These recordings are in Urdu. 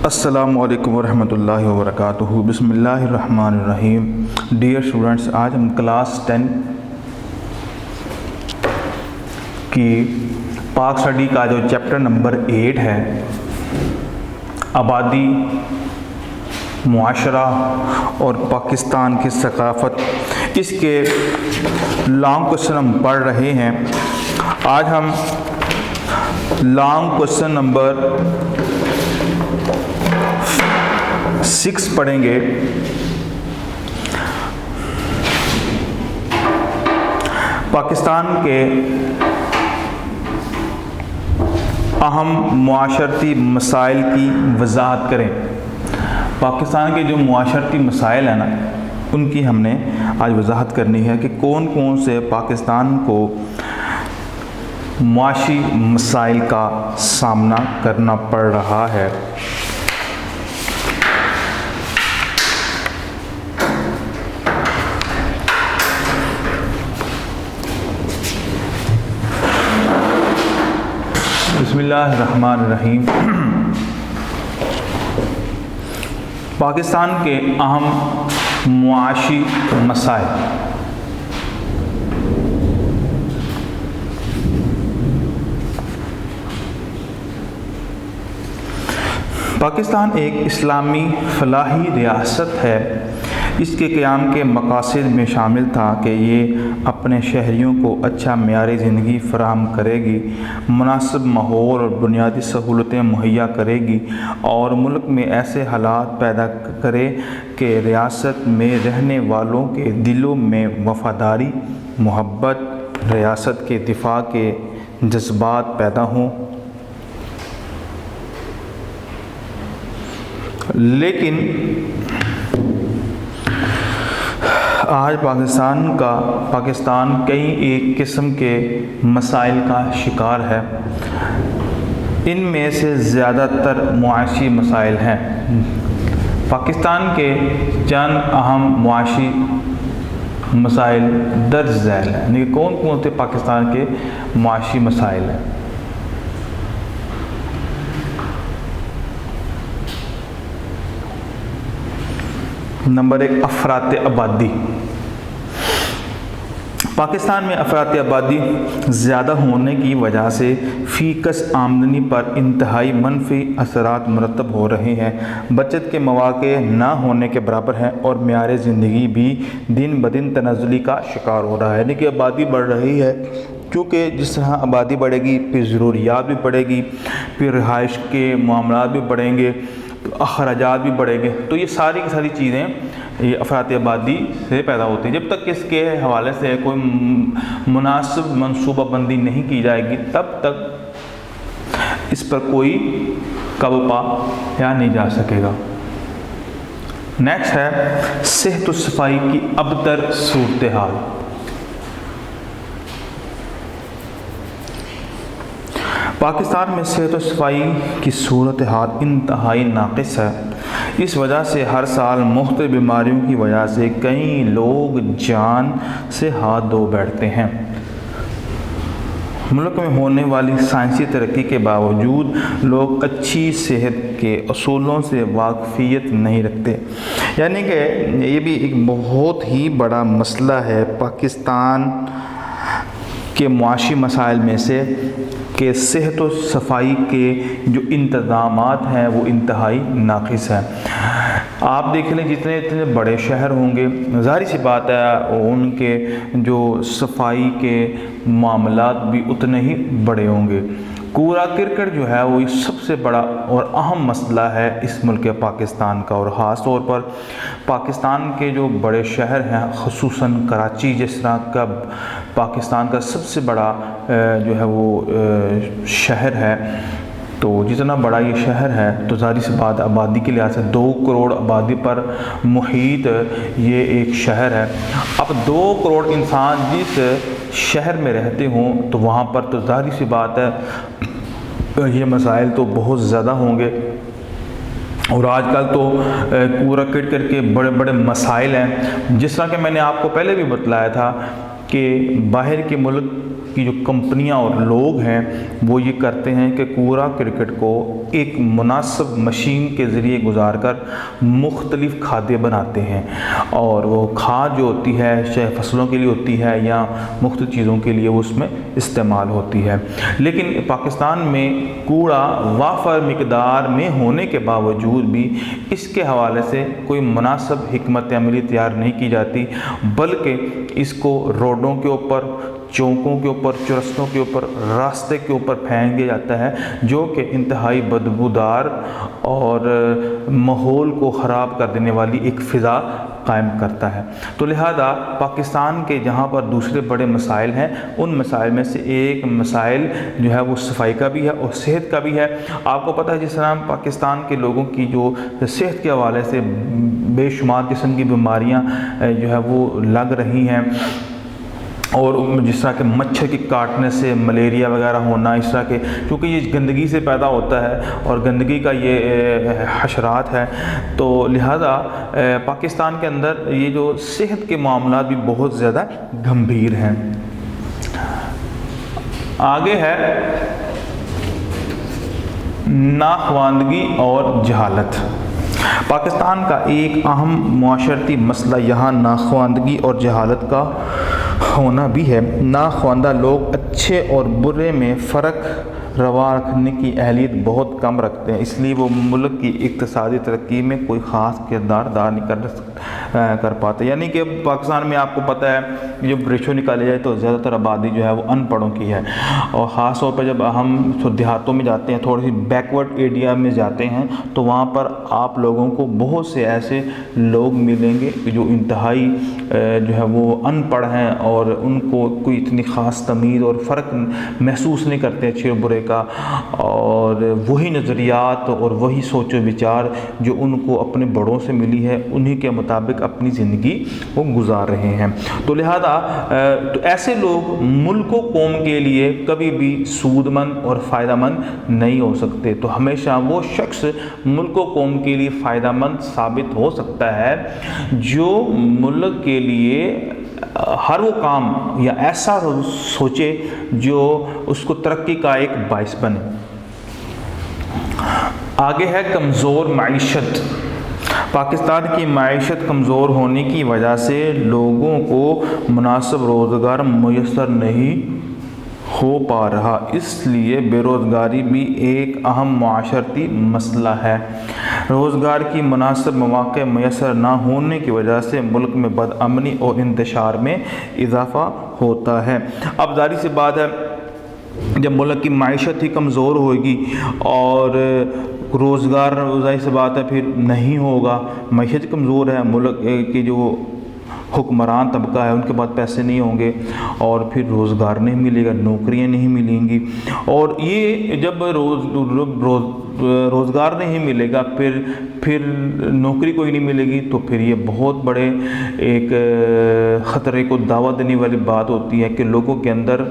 السلام علیکم ورحمۃ اللہ وبرکاتہ۔ بسم اللہ الرحمن الرحیم۔ ڈیئر اسٹوڈنٹس، آج ہم کلاس 10 کی پاک اسٹڈی کا جو چیپٹر نمبر 8 ہے، آبادی، معاشرہ اور پاکستان کی ثقافت، اس کے لانگ کوسچن ہم پڑھ رہے ہیں۔ آج ہم لانگ کوسچن نمبر 6 پڑھیں گے۔ پاکستان کے اہم معاشرتی مسائل کی وضاحت کریں۔ پاکستان کے جو معاشرتی مسائل ہیں نا، ان کی ہم نے آج وضاحت کرنی ہے کہ کون کون سے پاکستان کو معاشی مسائل کا سامنا کرنا پڑ رہا ہے۔ بسم اللہ الرحمن الرحیم۔ پاکستان کے اہم معاشی مسائل۔ پاکستان ایک اسلامی فلاحی ریاست ہے۔ اس کے قیام کے مقاصد میں شامل تھا کہ یہ اپنے شہریوں کو اچھا معیاری زندگی فراہم کرے گی، مناسب ماحول اور بنیادی سہولتیں مہیا کرے گی، اور ملک میں ایسے حالات پیدا کرے کہ ریاست میں رہنے والوں کے دلوں میں وفاداری، محبت، ریاست کے دفاع کے جذبات پیدا ہوں۔ لیکن آج پاکستان کئی ایک قسم کے مسائل کا شکار ہے۔ ان میں سے زیادہ تر معاشی مسائل ہیں۔ پاکستان کے چند اہم معاشی مسائل درج ذیل ہیں، یعنی کون کون سے پاکستان کے معاشی مسائل ہیں۔ نمبر 1، افراط آبادی۔ پاکستان میں افراط آبادی زیادہ ہونے کی وجہ سے فی کس آمدنی پر انتہائی منفی اثرات مرتب ہو رہے ہیں۔ بچت کے مواقع نہ ہونے کے برابر ہیں اور معیار زندگی بھی دن بدن تنزلی کا شکار ہو رہا ہے، یعنی کہ آبادی بڑھ رہی ہے، کیونکہ جس طرح آبادی بڑھے گی پھر ضروریات بھی بڑھے گی، پھر رہائش کے معاملات بھی بڑھیں گے، اخراجات بھی بڑھیں گے، تو یہ ساری کی ساری چیزیں یہ افراط آبادی سے پیدا ہوتی ہیں۔ جب تک اس کے حوالے سے کوئی مناسب منصوبہ بندی نہیں کی جائے گی، تب تک اس پر کوئی قابو پایا نہیں جا سکے گا۔ نیکسٹ ہے صحت و صفائی کی ابتر صورتحال۔ پاکستان میں صحت و صفائی کی صورتحال انتہائی ناقص ہے۔ اس وجہ سے ہر سال مختلف بیماریوں کی وجہ سے کئی لوگ جان سے ہاتھ دھو بیٹھتے ہیں۔ ملک میں ہونے والی سائنسی ترقی کے باوجود لوگ اچھی صحت کے اصولوں سے واقفیت نہیں رکھتے، یعنی کہ یہ بھی ایک بہت ہی بڑا مسئلہ ہے پاکستان کے معاشی مسائل میں سے، کہ صحت و صفائی کے جو انتظامات ہیں وہ انتہائی ناقص ہیں۔ آپ دیکھ لیں جتنے بڑے شہر ہوں گے، ظاہر سی بات ہے ان کے جو صفائی کے معاملات بھی اتنے ہی بڑے ہوں گے۔ کوڑا کرکٹ جو ہے وہ سب سے بڑا اور اہم مسئلہ ہے اس ملک پاکستان کا، اور خاص طور پر پاکستان کے جو بڑے شہر ہیں، خصوصاً کراچی جس طرح کا پاکستان کا سب سے بڑا جو ہے وہ شہر ہے، تو جتنا بڑا یہ شہر ہے تو ظاہر سی بات آبادی کے لحاظ سے 2 کروڑ آبادی پر محیط یہ ایک شہر ہے۔ اب 2 کروڑ انسان جس شہر میں رہتے ہوں تو وہاں پر تو ظاہر سی بات ہے یہ مسائل تو بہت زیادہ ہوں گے، اور آج کل تو کوڑا کرکٹ کے بڑے بڑے مسائل ہیں، جس طرح کہ میں نے آپ کو پہلے بھی بتلایا تھا کہ باہر کے ملک کی جو کمپنیاں اور لوگ ہیں وہ یہ کرتے ہیں کہ کوڑا کرکٹ کو ایک مناسب مشین کے ذریعے گزار کر مختلف کھادیں بناتے ہیں، اور وہ کھاد جو ہوتی ہے چاہے فصلوں کے لیے ہوتی ہے یا مختلف چیزوں کے لیے وہ اس میں استعمال ہوتی ہے۔ لیکن پاکستان میں کوڑا وافر مقدار میں ہونے کے باوجود بھی اس کے حوالے سے کوئی مناسب حکمت عملی تیار نہیں کی جاتی، بلکہ اس کو روڈوں کے اوپر، چوکوں کے اوپر، چرستوں کے اوپر، راستے کے اوپر پھینک دیا جاتا ہے، جو کہ انتہائی بدبودار اور ماحول کو خراب کر دینے والی ایک فضا قائم کرتا ہے۔ تو لہذا پاکستان کے جہاں پر دوسرے بڑے مسائل ہیں، ان مسائل میں سے ایک مسائل جو ہے وہ صفائی کا بھی ہے اور صحت کا بھی ہے۔ آپ کو پتہ ہے جس طرح پاکستان کے لوگوں کی جو صحت کے حوالے سے بے شمار قسم کی بیماریاں جو ہے وہ لگ رہی ہیں، اور جس طرح کہ مچھر کی کاٹنے سے ملیریا وغیرہ ہونا، اس طرح کے کیونکہ یہ گندگی سے پیدا ہوتا ہے اور گندگی کا یہ حشرات ہے، تو لہذا پاکستان کے اندر یہ جو صحت کے معاملات بھی بہت زیادہ گمبھیر ہیں۔ آگے ہے ناخواندگی اور جہالت۔ پاکستان کا ایک اہم معاشرتی مسئلہ یہاں ناخواندگی اور جہالت کا ہونا بھی ہے۔ ناخواندہ لوگ اچھے اور برے میں فرق روا رکھنے کی اہلیت بہت کم رکھتے ہیں، اس لیے وہ ملک کی اقتصادی ترقی میں کوئی خاص کردار ادا نہیں کر پاتے۔ یعنی کہ پاکستان میں آپ کو پتہ ہے جب ریشو نکالے جائے تو زیادہ تر آبادی جو ہے وہ ان پڑھوں کی ہے، اور خاص طور پہ جب ہم دیہاتوں میں جاتے ہیں، تھوڑی سی بیکورڈ ایریا میں جاتے ہیں، تو وہاں پر آپ لوگوں کو بہت سے ایسے لوگ ملیں گے جو انتہائی جو ہے وہ ان پڑھ ہیں اور ان کو کوئی اتنی خاص تمیز اور فرق محسوس نہیں کرتے اچھے اور برے کا، اور وہی نظریات اور وہی سوچ و وچار جو ان کو اپنے بڑوں سے ملی ہے انہی کے مطابق اپنی زندگی وہ گزار رہے ہیں۔ تو لہذا تو ایسے لوگ ملک و قوم کے لیے کبھی بھی سود مند اور فائدہ مند نہیں ہو سکتے۔ تو ہمیشہ وہ شخص ملک و قوم کے لیے فائدہ مند ثابت ہو سکتا ہے جو ملک کے لیے ہر وہ کام یا ایسا سوچے جو اس کو ترقی کا ایک باعث بنے۔ آگے ہے کمزور معیشت۔ پاکستان کی معیشت کمزور ہونے کی وجہ سے لوگوں کو مناسب روزگار میسر نہیں ہو پا رہا، اس لیے بے روزگاری بھی ایک اہم معاشرتی مسئلہ ہے۔ روزگار کی مناسب مواقع میسر نہ ہونے کی وجہ سے ملک میں بدامنی اور انتشار میں اضافہ ہوتا ہے۔ اب ظاہر سی بات ہے جب ملک کی معیشت ہی کمزور ہوگی اور روزگار ظاہر سی بات ہے پھر نہیں ہوگا، معیشت کمزور ہے، ملک کی جو حکمران طبقہ ہے ان کے پاس پیسے نہیں ہوں گے اور پھر روزگار نہیں ملے گا، نوکریاں نہیں ملیں گی، اور یہ جب روزگار نہیں ملے گا پھر نوکری کوئی نہیں ملے گی، تو پھر یہ بہت بڑے ایک خطرے کو دعوت دینے والی بات ہوتی ہے کہ لوگوں کے اندر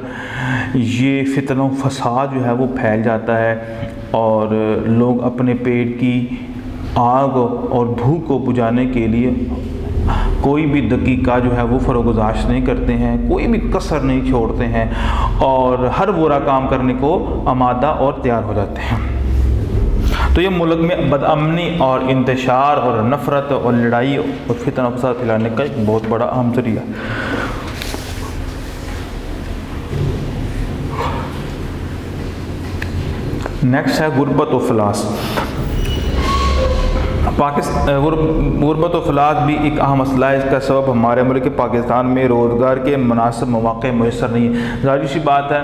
یہ فتنہ و فساد جو ہے وہ پھیل جاتا ہے اور لوگ اپنے پیٹ کی آگ اور بھوک کو بجھانے کے لیے کوئی بھی دقیقہ جو ہے وہ فروگزاش نہیں کرتے ہیں، کوئی بھی کسر نہیں چھوڑتے ہیں اور ہر برا کام کرنے کو آمادہ اور تیار ہو جاتے ہیں۔ تو یہ ملک میں بدامنی اور انتشار اور نفرت اور لڑائی اور فتنہ و فساد پھیلانے کا ایک بہت بڑا اہم ذریعہ ہے۔ نیکسٹ ہے غربت و افلاس۔ غربت و افلاس بھی ایک اہم مسئلہ ہے۔ اس کا سبب ہمارے ملک پاکستان میں روزگار کے مناسب مواقع میسر نہیں ہے۔ ظاہر سی بات ہے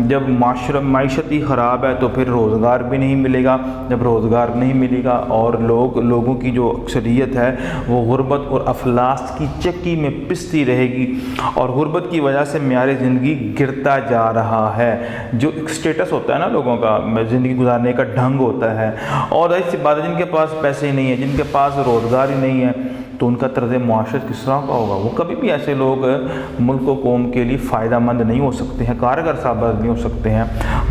جب معیشت ہی خراب ہے تو پھر روزگار بھی نہیں ملے گا، جب روزگار نہیں ملے گا اور لوگوں کی جو اکثریت ہے وہ غربت اور افلاس کی چکی میں پستی رہے گی، اور غربت کی وجہ سے معیار زندگی گرتا جا رہا ہے۔ جو ایک سٹیٹس ہوتا ہے نا لوگوں کا، زندگی گزارنے کا ڈھنگ ہوتا ہے، اور ظاہر سی بات ہے جن کے پاس پیسے نہیں ہیں، جن کے پاس روزگار ہی نہیں ہے، تو ان کا طرز معاشرت کس طرح کا ہوگا؟ وہ کبھی بھی ایسے لوگ ملک و قوم کے لیے فائدہ مند نہیں ہو سکتے ہیں، کارگر ثابت نہیں ہو سکتے ہیں،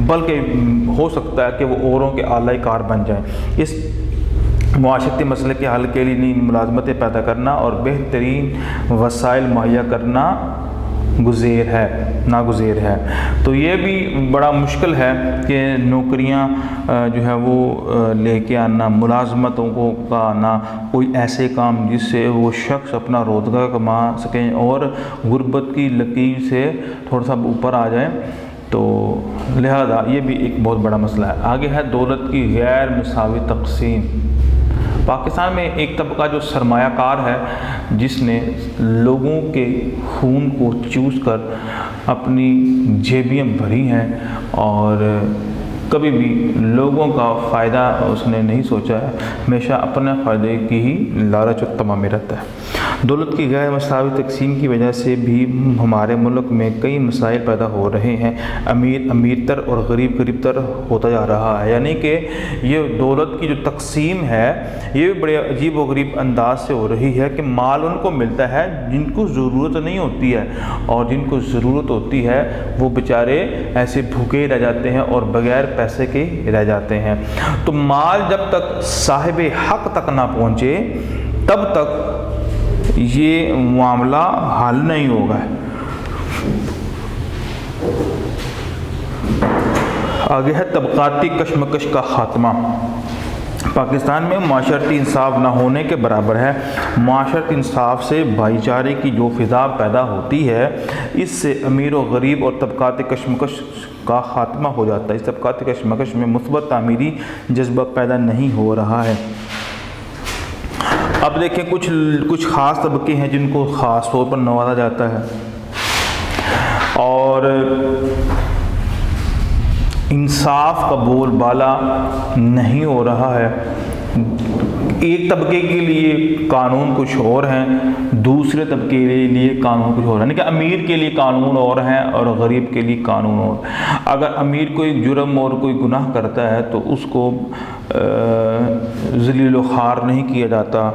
بلکہ ہو سکتا ہے کہ وہ اوروں کے اعلی کار بن جائیں۔ اس معاشرتی مسئلے کے حل کے لیے نئی ملازمتیں پیدا کرنا اور بہترین وسائل مہیا کرنا ناگزیر ہے۔ تو یہ بھی بڑا مشکل ہے کہ نوکریاں جو ہے وہ لے کے آنا، ملازمتوں کا آنا، کوئی ایسے کام جس سے وہ شخص اپنا روزگار کما سکیں اور غربت کی لکیر سے تھوڑا سا اوپر آ جائیں، تو لہذا یہ بھی ایک بہت بڑا مسئلہ ہے۔ آگے ہے دولت کی غیر مساوی تقسیم۔ پاکستان میں ایک طبقہ جو سرمایہ کار ہے، جس نے لوگوں کے خون کو چوس کر اپنی جیبیں بھری ہیں اور کبھی بھی لوگوں کا فائدہ اس نے نہیں سوچا ہے، ہمیشہ اپنے فائدے کی ہی لالچ اور تمہ میں رہتا ہے۔ دولت کی غیر مساوی تقسیم کی وجہ سے بھی ہمارے ملک میں کئی مسائل پیدا ہو رہے ہیں۔ امیر امیر تر اور غریب غریب تر ہوتا جا رہا ہے، یعنی کہ یہ دولت کی جو تقسیم ہے یہ بھی بڑے عجیب و غریب انداز سے ہو رہی ہے کہ مال ان کو ملتا ہے جن کو ضرورت نہیں ہوتی ہے، اور جن کو ضرورت ہوتی ہے وہ بیچارے ایسے بھوکے رہ جاتے ہیں اور بغیر پیسے کے رہ جاتے ہیں۔ تو مال جب تک صاحب حق تک نہ پہنچے تب تک یہ معاملہ حل نہیں ہوگا۔ آگے ہے طبقاتی کشمکش کا خاتمہ۔ پاکستان میں معاشرتی انصاف نہ ہونے کے برابر ہے۔ معاشرتی انصاف سے بھائی چارے کی جو فضا پیدا ہوتی ہے، اس سے امیر و غریب اور طبقاتی کشمکش کا خاتمہ ہو جاتا ہے۔ اس طبقاتی کشمکش میں مثبت تعمیری جذبہ پیدا نہیں ہو رہا ہے۔ اب دیکھیں کچھ خاص طبقے ہیں جن کو خاص طور پر نوازا جاتا ہے اور انصاف کا بول بالا نہیں ہو رہا ہے۔ ایک طبقے کے لیے قانون کچھ اور ہیں، دوسرے طبقے کے لیے قانون کچھ اور ہے، یعنی کہ امیر کے لیے قانون اور ہیں اور غریب کے لیے قانون اور۔ اگر امیر کوئی جرم اور کوئی گناہ کرتا ہے تو اس کو ذلیل و خوار نہیں کیا جاتا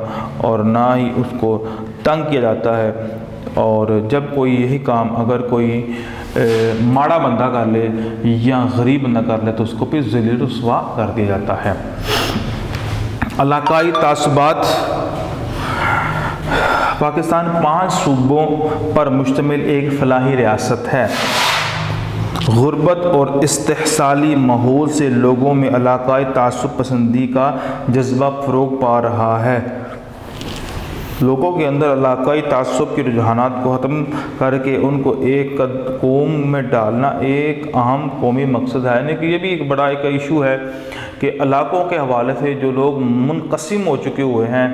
اور نہ ہی اس کو تنگ کیا جاتا ہے، اور جب کوئی یہی کام اگر کوئی ماڑا بندہ کر لے یا غریب بندہ کر لے تو اس کو پھر ذلیل و رسوا کر دیا جاتا ہے۔ علاقائی تعصبات۔ پاکستان 5 صوبوں پر مشتمل ایک فلاحی ریاست ہے۔ غربت اور استحصالی ماحول سے لوگوں میں علاقائی تعصب پسندی کا جذبہ فروغ پا رہا ہے۔ لوگوں کے اندر علاقائی تعصب کے رجحانات کو ختم کر کے ان کو ایک قوم میں ڈالنا ایک اہم قومی مقصد ہے، یعنی کہ یہ بھی ایک بڑا ایشو ہے کہ علاقوں کے حوالے سے جو لوگ منقسم ہو چکے ہوئے ہیں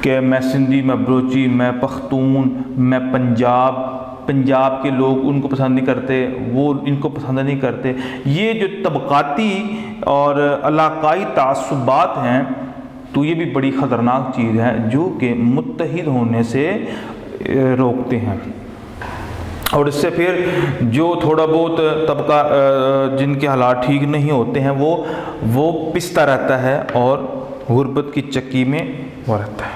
کہ میں سندھی، میں بلوچی، میں پختون، میں پنجاب کے لوگ ان کو پسند نہیں کرتے، وہ ان کو پسند نہیں کرتے، یہ جو طبقاتی اور علاقائی تعصبات ہیں تو یہ بھی بڑی خطرناک چیز ہے جو کہ متحد ہونے سے روکتے ہیں، اور اس سے پھر جو تھوڑا بہت طبقہ جن کے حالات ٹھیک نہیں ہوتے ہیں وہ پستا رہتا ہے اور غربت کی چکی میں وہ رہتا ہے۔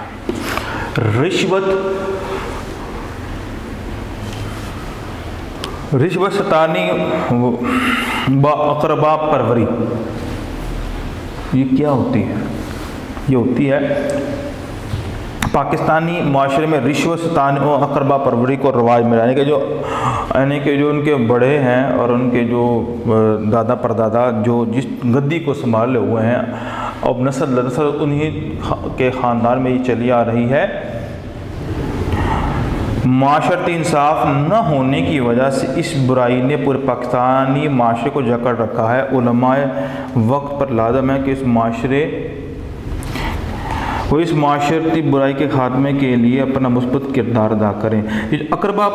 رشوت ستانی با اقربا پروری، یہ کیا ہوتی ہے؟ یہ ہوتی ہے پاکستانی معاشرے میں رشوت ستانی و اقربا پروری کو رواج میں لانے کے یعنی کہ جو ان کے بڑے ہیں اور ان کے جو دادا پردادا جو جس گدی کو سنبھالے ہوئے ہیں، اب نسل نسل انہی کے خاندان میں یہ چلی آ رہی ہے۔ معاشرتی انصاف نہ ہونے کی وجہ سے اس برائی نے پورے پاکستانی معاشرے کو جکڑ رکھا ہے۔ علماء وقت پر لازم ہے کہ اس معاشرتی برائی کے خاتمے کے لیے اپنا مثبت کردار ادا کریں۔ اقربا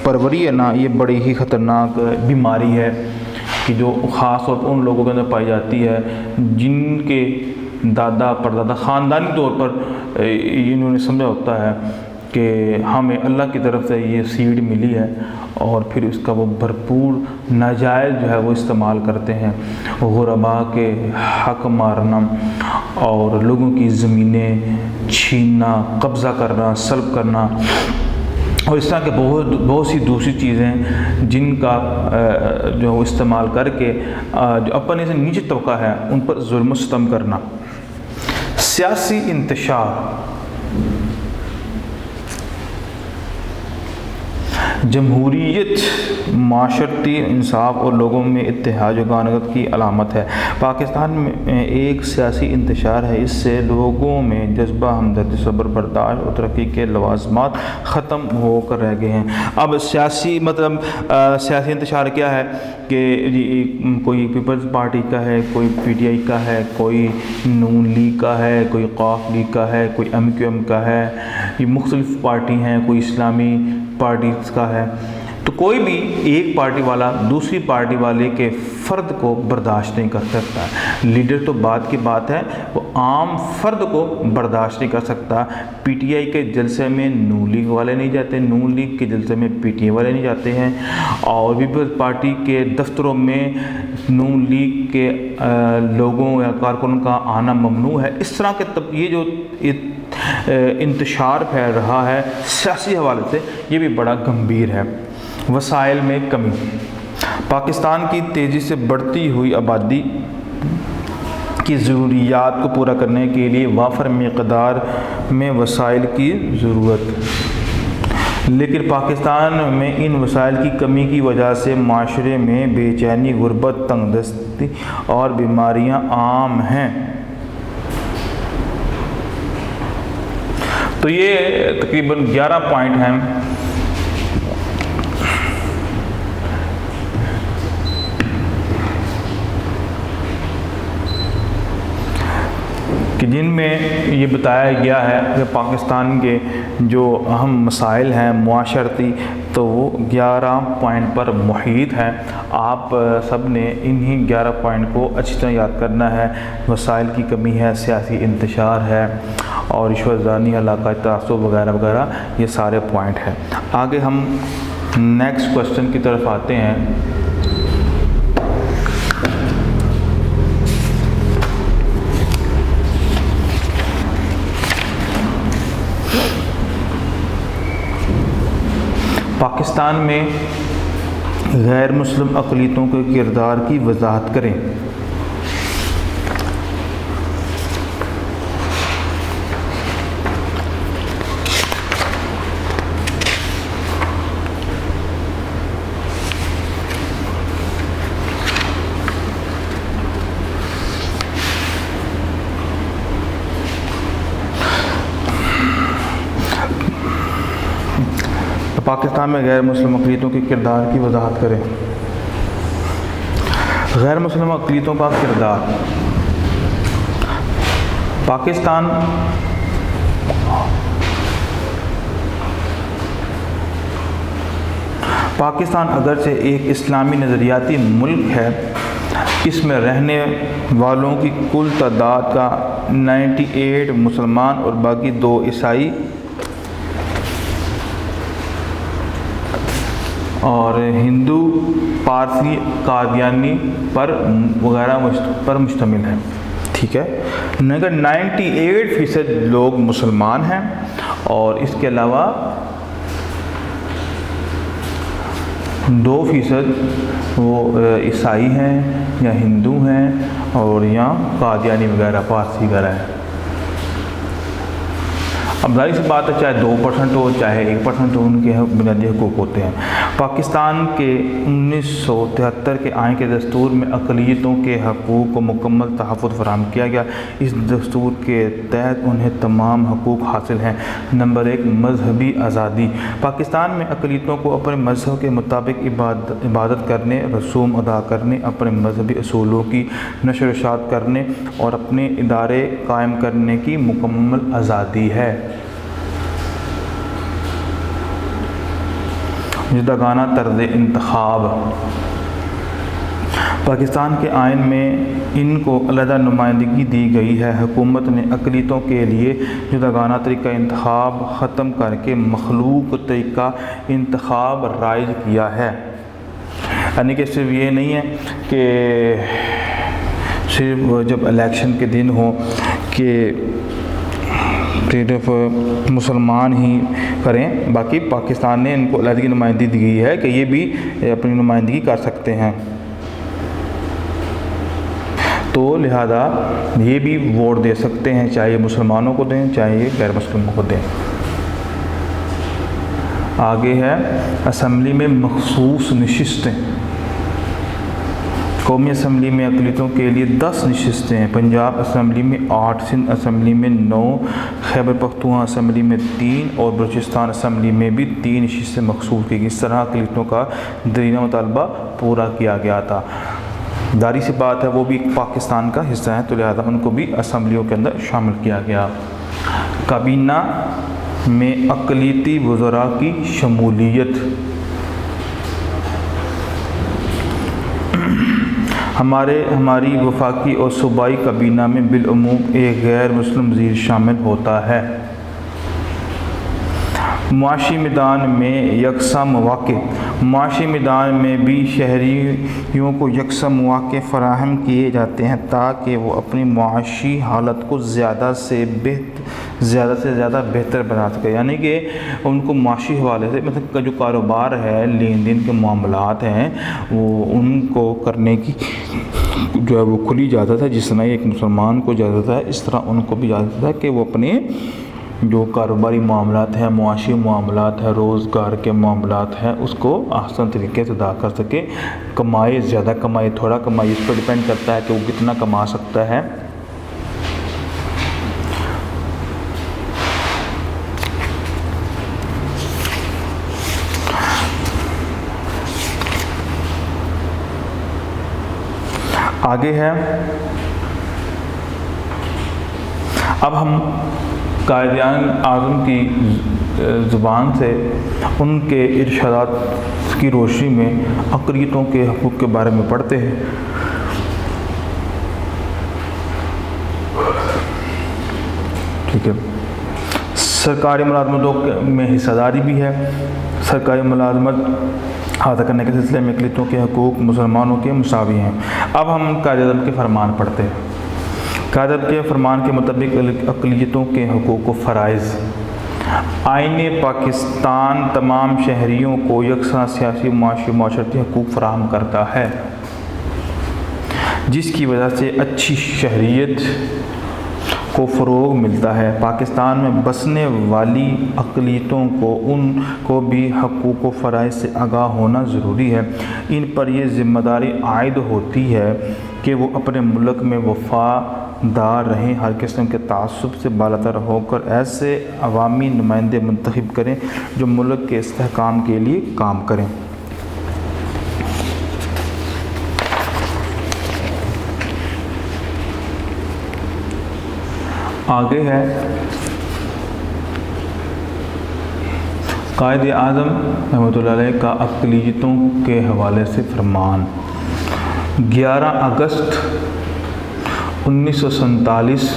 پروری ہے نا، یہ بڑی ہی خطرناک بیماری ہے کہ جو خاص طور پر ان لوگوں کے اندر پائی جاتی ہے جن کے دادا پردادا خاندانی طور پر انہوں نے سمجھا ہوتا ہے کہ ہمیں اللہ کی طرف سے یہ سیڈ ملی ہے، اور پھر اس کا وہ بھرپور ناجائز جو ہے وہ استعمال کرتے ہیں۔ غرباء کے حق مارنا اور لوگوں کی زمینیں چھیننا، قبضہ کرنا، سلب کرنا اور اس طرح کے بہت سی دوسری چیزیں جن کا جو استعمال کر کے جو اپنے سے نیچے طبقہ ہے ان پر ظلم و ستم کرنا۔ سیاسی انتشار۔ جمہوریت معاشرتی انصاف اور لوگوں میں اتحاد و یگانگت کی علامت ہے۔ پاکستان میں ایک سیاسی انتشار ہے، اس سے لوگوں میں جذبہ ہمدردی، صبر، برداشت اور ترقی کے لوازمات ختم ہو کر رہ گئے ہیں۔ اب سیاسی سیاسی انتشار کیا ہے کہ کوئی پیپلز پارٹی کا ہے، کوئی پی ٹی آئی کا ہے، کوئی نون لیگ کا ہے، کوئی قوف لیگ کا ہے، کوئی ایم کیو ایم کا ہے، یہ مختلف پارٹی ہیں، کوئی اسلامی پارٹیز کا ہے۔ تو کوئی بھی ایک پارٹی والا دوسری پارٹی والے کے فرد کو برداشت نہیں کر سکتا۔ لیڈر تو بات کی بات ہے، وہ عام فرد کو برداشت نہیں کر سکتا۔ پی ٹی آئی کے جلسے میں نون لیگ والے نہیں جاتے، نون لیگ کے جلسے میں پی ٹی آئی والے نہیں جاتے ہیں، اور پیپلز پارٹی کے دفتروں میں نون لیگ کے لوگوں یا کارکنوں کا آنا ممنوع ہے۔ اس طرح کے یہ جو انتشار پھیل رہا ہے سیاسی حوالے سے، یہ بھی بڑا گمبھیر ہے۔ وسائل میں کمی۔ پاکستان کی تیزی سے بڑھتی ہوئی آبادی کی ضروریات کو پورا کرنے کے لیے وافر مقدار میں وسائل کی ضرورت، لیکن پاکستان میں ان وسائل کی کمی کی وجہ سے معاشرے میں بے چینی، غربت، تنگ دستی اور بیماریاں عام ہیں۔ تو یہ تقریباً 11 پوائنٹ ہیں کہ جن میں یہ بتایا گیا ہے کہ پاکستان کے جو اہم مسائل ہیں معاشرتی، تو وہ 11 پوائنٹ پر محیط ہیں۔ آپ سب نے انہی 11 پوائنٹ کو اچھی طرح یاد کرنا ہے۔ وسائل کی کمی ہے، سیاسی انتشار ہے، اور رشوت زانی، علاقائی تعصب وغیرہ وغیرہ، یہ سارے پوائنٹ ہیں۔ آگے ہم نیکسٹ کوسچن کی طرف آتے ہیں۔ پاکستان میں غیر مسلم اقلیتوں کے کردار کی وضاحت کریں۔ پاکستان میں غیر مسلم اقلیتوں کے کردار کی وضاحت کریں۔ غیر مسلم اقلیتوں کا کردار۔ پاکستان اگرچہ ایک اسلامی نظریاتی ملک ہے، اس میں رہنے والوں کی کل تعداد کا 98 مسلمان اور باقی 2 عیسائی اور ہندو، پارسی، قادیانی پر وغیرہ پر مشتمل ہے، ٹھیک ہے۔ مگر 98% لوگ مسلمان ہیں، اور اس کے علاوہ 2% وہ عیسائی ہیں یا ہندو ہیں، اور یا قادیانی وغیرہ، پارسی وغیرہ ہے۔ اب ظاہر سی بات ہے، چاہے 2% ہو چاہے 1% ہو، ان کے بنیادی حقوق ہوتے ہیں۔ پاکستان کے 1973 کے آئین کے دستور میں اقلیتوں کے حقوق کو مکمل تحفظ فراہم کیا گیا۔ اس دستور کے تحت انہیں تمام حقوق حاصل ہیں۔ نمبر 1، مذہبی آزادی۔ پاکستان میں اقلیتوں کو اپنے مذہب کے مطابق عبادت کرنے، رسوم ادا کرنے، اپنے مذہبی اصولوں کی نشر و اشاعت کرنے اور اپنے ادارے قائم کرنے کی مکمل آزادی ہے۔ جداگانہ طرز انتخاب۔ پاکستان کے آئین میں ان کو علیحدہ نمائندگی دی گئی ہے۔ حکومت نے اقلیتوں کے لیے جداگانہ طریقہ انتخاب ختم کر کے مخلوق طریقہ انتخاب رائج کیا ہے۔ یعنی کہ صرف یہ نہیں ہے کہ صرف جب الیکشن کے دن ہو کہ صرف مسلمان ہی کریں، باقی پاکستان نے ان کو علیحدگی نمائندگی دی گئی ہے کہ یہ بھی اپنی نمائندگی کر سکتے ہیں، تو لہذا یہ بھی ووٹ دے سکتے ہیں، چاہے مسلمانوں کو دیں چاہے غیر مسلموں کو دیں۔ آگے ہے اسمبلی میں مخصوص نشستیں، قومی اسمبلی میں اقلیتوں کے لیے 10 نشستیں ہیں، پنجاب اسمبلی میں 8، سندھ اسمبلی میں 9، خیبر پختونخوا اسمبلی میں 3 اور بلوچستان اسمبلی میں بھی 3 نشستیں مخصوص کی گئی۔ اس طرح اقلیتوں کا درینہ مطالبہ پورا کیا گیا تھا۔ ظاہر سی بات ہے وہ بھی پاکستان کا حصہ ہے، تو لہذا ان کو بھی اسمبلیوں کے اندر شامل کیا گیا۔ کابینہ میں اقلیتی وزراء کی شمولیت، ہماری وفاقی اور صوبائی کابینہ میں بالعموم ایک غیر مسلم وزیر شامل ہوتا ہے۔ معاشی میدان میں یکساں مواقع، معاشی میدان میں بھی شہریوں کو یکساں مواقع فراہم کیے جاتے ہیں تاکہ وہ اپنی معاشی حالت کو زیادہ سے زیادہ بہتر بنا سکے، یعنی کہ ان کو معاشی حوالے سے مطلب جو کاروبار ہے، لین دین کے معاملات ہیں، وہ ان کو کرنے کی جو ہے وہ کھلی اجازت ہے۔ جس طرح ایک مسلمان کو اجازت ہے، اس طرح ان کو بھی اجازت ہے کہ وہ اپنے جو کاروباری معاملات ہیں، معاشی معاملات ہیں، روزگار کے معاملات ہیں، اس کو آسان طریقے سے ادا کر سکے۔ کمائے، زیادہ کمائے، تھوڑا کمائے، اس پر ڈیپینڈ کرتا ہے کہ وہ کتنا کما سکتا ہے۔ آگے ہے، اب ہم قائد اعظم کی زبان سے ان کے ارشادات کی روشنی میں اقلیتوں کے حقوق کے بارے میں پڑھتے ہیں۔ ٹھیک ہے، سرکاری ملازمتوں میں حصہ داری بھی ہے۔ سرکاری ملازمت حاصل کرنے کے سلسلے میں اقلیتوں کے حقوق مسلمانوں کے مساوی ہیں۔ اب ہم قائد اعظم کے فرمان پڑھتے ہیں۔ قائد اعظم کے فرمان کے مطابق اقلیتوں کے حقوق و فرائض، آئین پاکستان تمام شہریوں کو یکساں سیاسی، معاشی، معاشرتی حقوق فراہم کرتا ہے، جس کی وجہ سے اچھی شہریت کو فروغ ملتا ہے۔ پاکستان میں بسنے والی اقلیتوں کو بھی حقوق و فرائض سے آگاہ ہونا ضروری ہے۔ ان پر یہ ذمہ داری عائد ہوتی ہے کہ وہ اپنے ملک میں وفادار رہیں، ہر قسم کے تعصب سے بالاتر ہو کر ایسے عوامی نمائندے منتخب کریں جو ملک کے استحکام کے لیے کام کریں۔ آگے ہے قائد اعظم رحمۃ اللہ علیہ کا اقلیتوں کے حوالے سے فرمان۔ 11 اگست 1947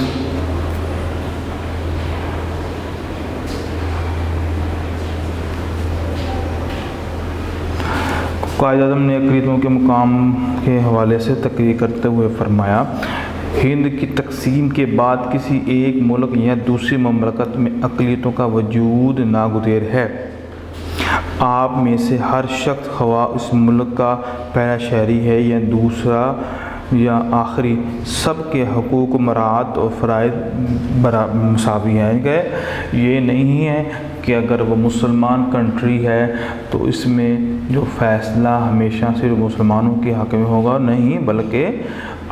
قائد اعظم نے اقلیتوں کے مقام کے حوالے سے تقریر کرتے ہوئے فرمایا، ہند کی تقسیم کے بعد کسی ایک ملک یا دوسری مملکت میں اقلیتوں کا وجود ناگزیر ہے۔ آپ میں سے ہر شخص خواہ اس ملک کا پہلا شہری ہے یا دوسرا یا آخری، سب کے حقوق مراعات اور فرائض مساوی ہیں۔ کہ یہ نہیں ہے کہ اگر وہ مسلمان کنٹری ہے تو اس میں جو فیصلہ ہمیشہ صرف مسلمانوں کے حق میں ہوگا، نہیں، بلکہ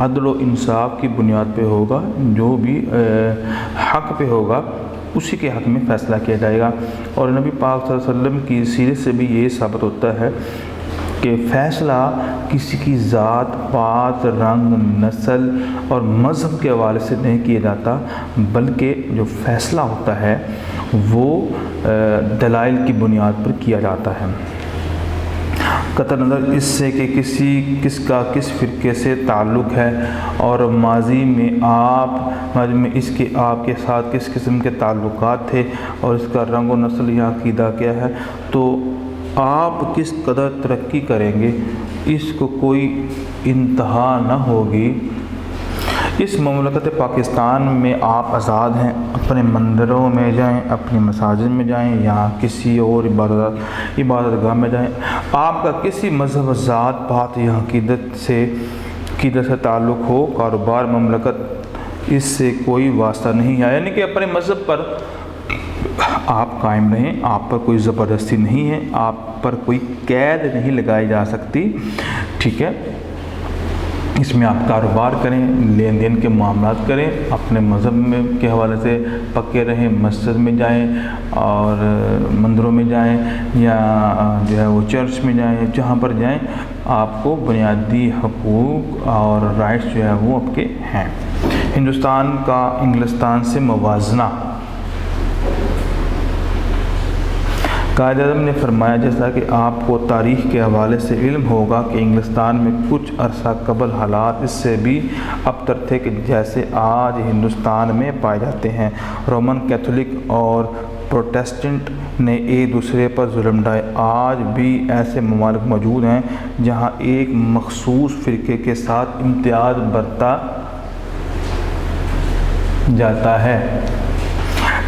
عدل و انصاف کی بنیاد پہ ہوگا۔ جو بھی حق پہ ہوگا اسی کے حق میں فیصلہ کیا جائے گا۔ اور نبی پاک صلی اللہ علیہ وسلم کی سیرت سے بھی یہ ثابت ہوتا ہے کہ فیصلہ کسی کی ذات پات، رنگ، نسل اور مذہب کے حوالے سے نہیں کیا جاتا، بلکہ جو فیصلہ ہوتا ہے وہ دلائل کی بنیاد پر کیا جاتا ہے، قطع نظر اس سے کہ کس کا کس فرقے سے تعلق ہے اور ماضی میں آپ کے ساتھ کس قسم کے تعلقات تھے اور اس کا رنگ و نسل یا عقیدہ کیا ہے، تو آپ کس قدر ترقی کریں گے اس کو کوئی انتہا نہ ہوگی۔ اس مملکت پاکستان میں آپ آزاد ہیں، اپنے مندروں میں جائیں، اپنی مساجد میں جائیں یا کسی اور عبادت گاہ میں جائیں، آپ کا کسی مذہب، ذات پات یا عقیدت سے تعلق ہو، کاروبار، مملکت، اس سے کوئی واسطہ نہیں ہے، یعنی کہ اپنے مذہب پر آپ قائم رہیں، آپ پر کوئی زبردستی نہیں ہے، آپ پر کوئی قید نہیں لگائی جا سکتی، ٹھیک ہے۔ اس میں آپ کاروبار کریں، لین دین کے معاملات کریں، اپنے مذہب میں کے حوالے سے پکے رہیں، مسجد میں جائیں اور مندروں میں جائیں یا جو ہے وہ چرچ میں جائیں، جہاں پر جائیں آپ کو بنیادی حقوق اور رائٹس جو ہے وہ آپ کے ہیں۔ ہندوستان کا انگلستان سے موازنہ، قائد اعظم نے فرمایا جیسا کہ آپ کو تاریخ کے حوالے سے علم ہوگا کہ انگلستان میں کچھ عرصہ قبل حالات اس سے بھی ابتر تھے کہ جیسے آج ہندوستان میں پائے جاتے ہیں۔ رومن کیتھولک اور پروٹیسٹنٹ نے ایک دوسرے پر ظلم ڈھائے۔ آج بھی ایسے ممالک موجود ہیں جہاں ایک مخصوص فرقے کے ساتھ امتیاز برتا جاتا ہے،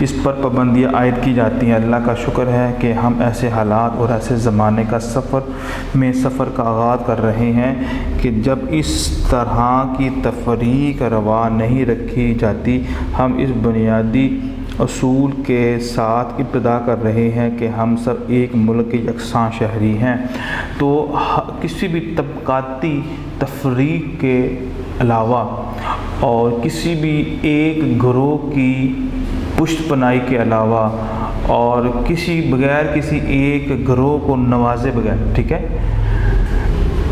اس پر پابندیاں عائد کی جاتی ہیں۔ اللہ کا شکر ہے کہ ہم ایسے حالات اور ایسے زمانے کا سفر کا آغاز کر رہے ہیں کہ جب اس طرح کی تفریق روا نہیں رکھی جاتی۔ ہم اس بنیادی اصول کے ساتھ ابتدا کر رہے ہیں کہ ہم سب ایک ملک کے یکساں شہری ہیں۔ تو کسی بھی طبقاتی تفریق کے علاوہ اور کسی بھی ایک گروہ کی پشت پناہی کے علاوہ اور بغیر کسی ایک گروہ کو نوازے بغیر، ٹھیک ہے،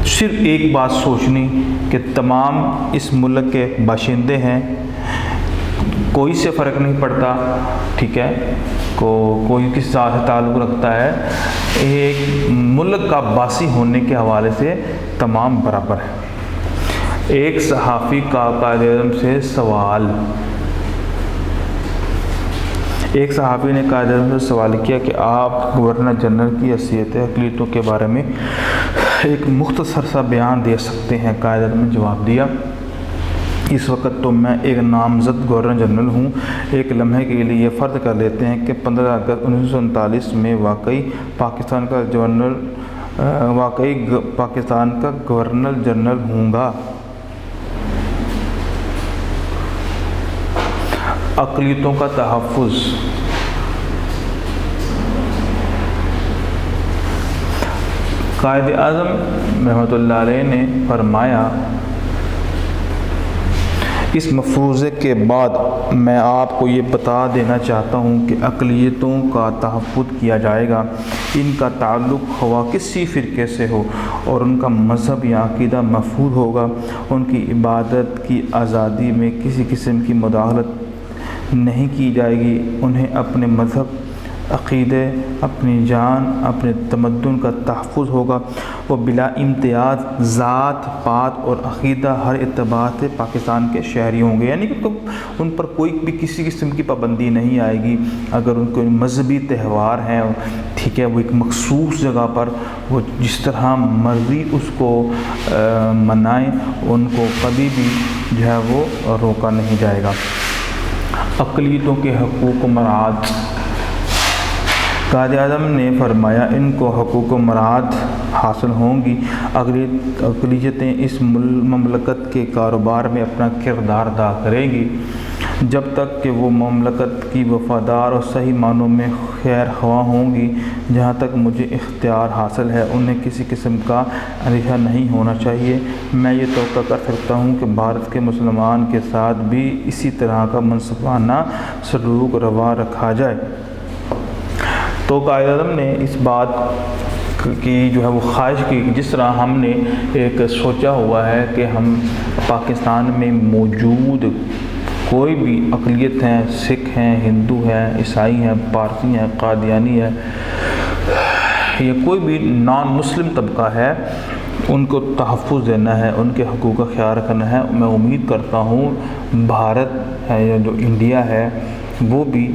صرف ایک بات سوچنی کہ تمام اس ملک کے باشندے ہیں، کوئی سے فرق نہیں پڑتا، ٹھیک ہے، کوئی کس ذات سے تعلق رکھتا ہے، ایک ملک کا باسی ہونے کے حوالے سے تمام برابر ہے۔ ایک صحافی کا قائد اعظم سے سوال، ایک صحافی نے قائد اعظم سے سوال کیا کہ آپ گورنر جنرل کی حیثیت اقلیتوں کے بارے میں ایک مختصر سا بیان دے سکتے ہیں؟ قائد اعظم نے جواب دیا، اس وقت تو میں ایک نامزد گورنر جنرل ہوں۔ ایک لمحے کے لیے یہ فرض کر لیتے ہیں کہ 15 اگست 1939 میں واقعی پاکستان کا گورنر جنرل ہوں گا۔ اقلیتوں کا تحفظ، قائد اعظم رحمۃ اللہ علیہ نے فرمایا، اس مفروضے کے بعد میں آپ کو یہ بتا دینا چاہتا ہوں کہ اقلیتوں کا تحفظ کیا جائے گا، ان کا تعلق خواہ کسی فرقے سے ہو، اور ان کا مذہب یا عقیدہ محفوظ ہوگا۔ ان کی عبادت کی آزادی میں کسی قسم کی مداخلت نہیں کی جائے گی، انہیں اپنے مذہب، عقیدے، اپنی جان، اپنے تمدن کا تحفظ ہوگا۔ وہ بلا امتیاز ذات پات اور عقیدہ ہر اعتبار سے پاکستان کے شہری ہوں گے، یعنی کہ ان پر کوئی بھی کسی قسم کی پابندی نہیں آئے گی۔ اگر ان کو مذہبی تہوار ہیں، ٹھیک ہے، وہ ایک مخصوص جگہ پر وہ جس طرح مرضی اس کو منائیں، ان کو کبھی بھی جو ہے وہ روکا نہیں جائے گا۔ اقلیتوں کے حقوق و مراعات، قائد اعظم نے فرمایا، ان کو حقوق و مراعات حاصل ہوں گی۔ اقلیتیں اس مملکت کے کاروبار میں اپنا کردار ادا کریں گی جب تک کہ وہ مملکت کی وفادار اور صحیح معنوں میں خیر خواہ ہوں گی۔ جہاں تک مجھے اختیار حاصل ہے، انہیں کسی قسم کا اندیشہ نہیں ہونا چاہیے۔ میں یہ توقع کر سکتا ہوں کہ بھارت کے مسلمان کے ساتھ بھی اسی طرح کا منصفانہ سلوک روا رکھا جائے۔ تو قائد اعظم نے اس بات کی جو ہے وہ خواہش کی، جس طرح ہم نے ایک سوچا ہوا ہے کہ ہم پاکستان میں موجود کوئی بھی اقلیت ہیں، سکھ ہیں، ہندو ہیں، عیسائی ہیں، پارسی ہیں، قادیانی ہے، یا کوئی بھی نان مسلم طبقہ ہے، ان کو تحفظ دینا ہے، ان کے حقوق کا خیال رکھنا ہے۔ میں امید کرتا ہوں بھارت ہے یا جو انڈیا ہے وہ بھی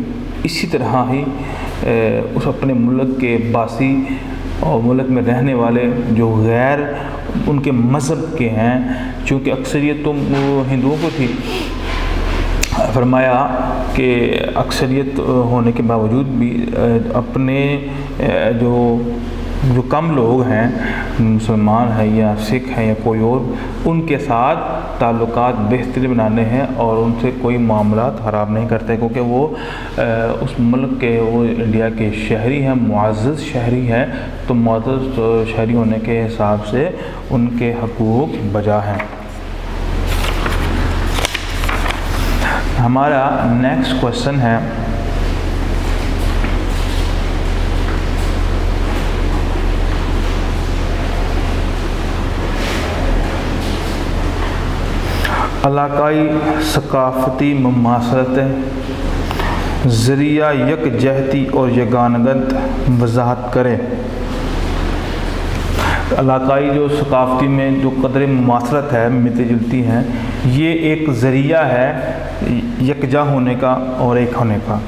اسی طرح ہی اس اپنے ملک کے باسی اور ملک میں رہنے والے جو غیر ان کے مذہب کے ہیں، چونکہ اکثریت تو ہندوؤں کو تھی، فرمایا کہ اکثریت ہونے کے باوجود بھی اپنے جو جو کم لوگ ہیں، مسلمان ہیں یا سکھ ہیں یا کوئی اور، ان کے ساتھ تعلقات بہترین بنانے ہیں اور ان سے کوئی معاملات خراب نہیں کرتے، کیونکہ وہ اس ملک کے، وہ انڈیا کے شہری ہیں، معزز شہری ہیں، تو معزز شہری ہونے کے حساب سے ان کے حقوق بجا ہیں۔ ہمارا نیکسٹ کویسچن ہے علاقائی ثقافتی مماثلتیں ذریعہ یکجہتی اور یگانگت وضاحت کریں۔ علاقائی جو ثقافتی میں جو قدر مماثلت ہے، ملتی جلتی ہیں، یہ ایک ذریعہ ہے یکجا ہونے کا اور ایک ہونے کا۔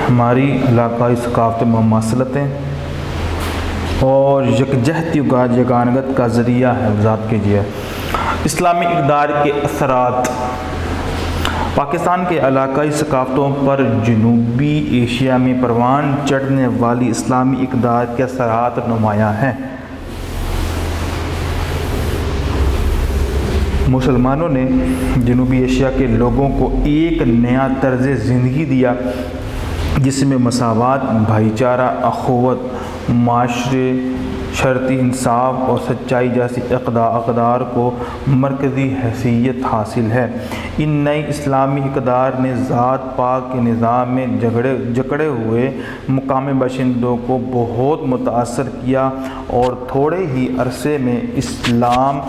ہماری علاقائی ثقافتی مماثلتیں اور یکجہتی یگانگت کا ذریعہ ہے، وضاحت کیجیے۔ اسلامی اقدار کے اثرات۔ پاکستان کے علاقائی ثقافتوں پر جنوبی ایشیا میں پروان چڑھنے والی اسلامی اقدار کے اثرات نمایاں ہیں۔ مسلمانوں نے جنوبی ایشیا کے لوگوں کو ایک نیا طرز زندگی دیا جس میں مساوات، بھائی چارہ، اخوت، معاشرے، شرعی انصاف اور سچائی جیسی اقدار کو مرکزی حیثیت حاصل ہے۔ ان نئی اسلامی اقدار نے ذات پات کے نظام میں جکڑے ہوئے مقامی باشندوں کو بہت متاثر کیا اور تھوڑے ہی عرصے میں اسلام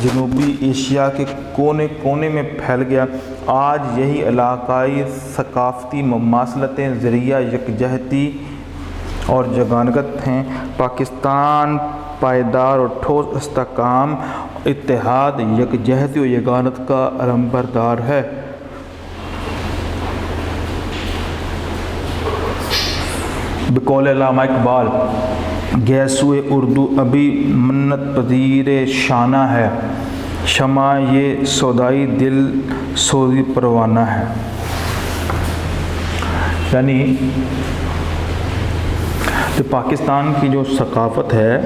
جنوبی ایشیا کے کونے کونے میں پھیل گیا۔ آج یہی علاقائی ثقافتی مماثلتیں ذریعہ یکجہتی اور یگانگت ہیں۔ پاکستان پائیدار اور ٹھوس استحکام، اتحاد، یکجہتی اور یگانگت کا علمبردار ہے۔ بقول علامہ اقبال، گیسوئے اردو ابھی منت پذیر شانہ ہے، شمع یہ سودائی دل سوزی پروانہ ہے۔ یعنی جو پاکستان کی جو ثقافت ہے،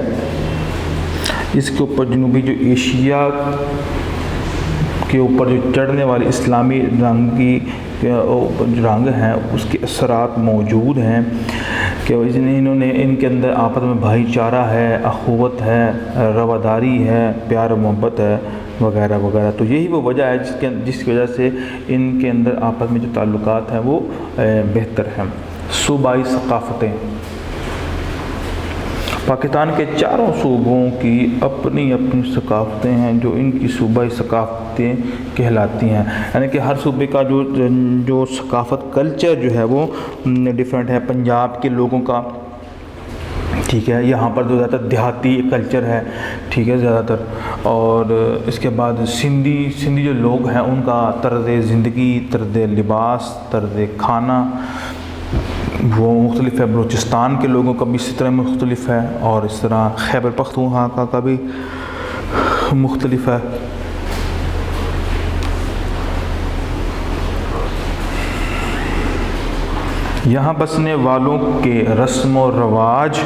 اس کے اوپر جنوبی جو ایشیا کے اوپر جو چڑھنے والی اسلامی رنگ ہیں، اس کے اثرات موجود ہیں کہ انہوں نے ان کے اندر آپس میں بھائی چارہ ہے، اخوت ہے، رواداری ہے، پیار و محبت ہے، وغیرہ وغیرہ۔ تو یہی وہ وجہ ہے جس کی وجہ سے ان کے اندر آپس میں جو تعلقات ہیں وہ بہتر ہیں۔ صوبائی ثقافتیں۔ پاکستان کے چاروں صوبوں کی اپنی اپنی ثقافتیں ہیں جو ان کی صوبائی ثقافتیں کہلاتی ہیں۔ یعنی کہ ہر صوبے کا جو ثقافت کلچر جو ہے وہ ڈیفرنٹ ہے۔ پنجاب کے لوگوں کا، ٹھیک ہے، یہاں پر جو زیادہ تر دیہاتی کلچر ہے، ٹھیک ہے، زیادہ تر۔ اور اس کے بعد سندھی جو لوگ ہیں ان کا طرز زندگی، طرز لباس، طرز کھانا وہ مختلف ہے۔ بلوچستان کے لوگوں کا بھی اسی طرح مختلف ہے، اور اس طرح خیبر پختونخوا کا بھی مختلف ہے۔ یہاں بسنے والوں کے رسم و رواج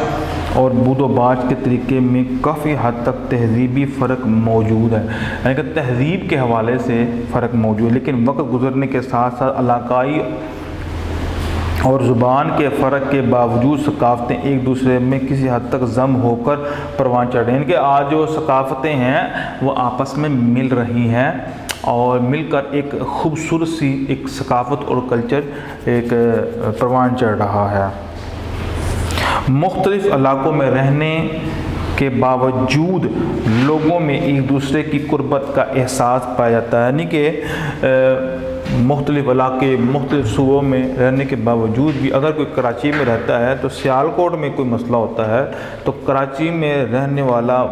اور بود و باش کے طریقے میں کافی حد تک تہذیبی فرق موجود ہے، یعنی کہ تہذیب کے حوالے سے فرق موجود ہے، لیکن وقت گزرنے کے ساتھ ساتھ علاقائی اور زبان کے فرق کے باوجود ثقافتیں ایک دوسرے میں کسی حد تک ضم ہو کر پروان چڑھ رہی ہیں۔ ان کے آج جو ثقافتیں ہیں وہ آپس میں مل رہی ہیں اور مل کر ایک خوبصورت سی ایک ثقافت اور کلچر ایک پروان چڑھ رہا ہے۔ مختلف علاقوں میں رہنے کے باوجود لوگوں میں ایک دوسرے کی قربت کا احساس پایا جاتا ہے، یعنی کہ مختلف علاقے مختلف صوبوں میں رہنے کے باوجود بھی اگر کوئی کراچی میں رہتا ہے تو سیالکوٹ میں کوئی مسئلہ ہوتا ہے تو کراچی میں رہنے والا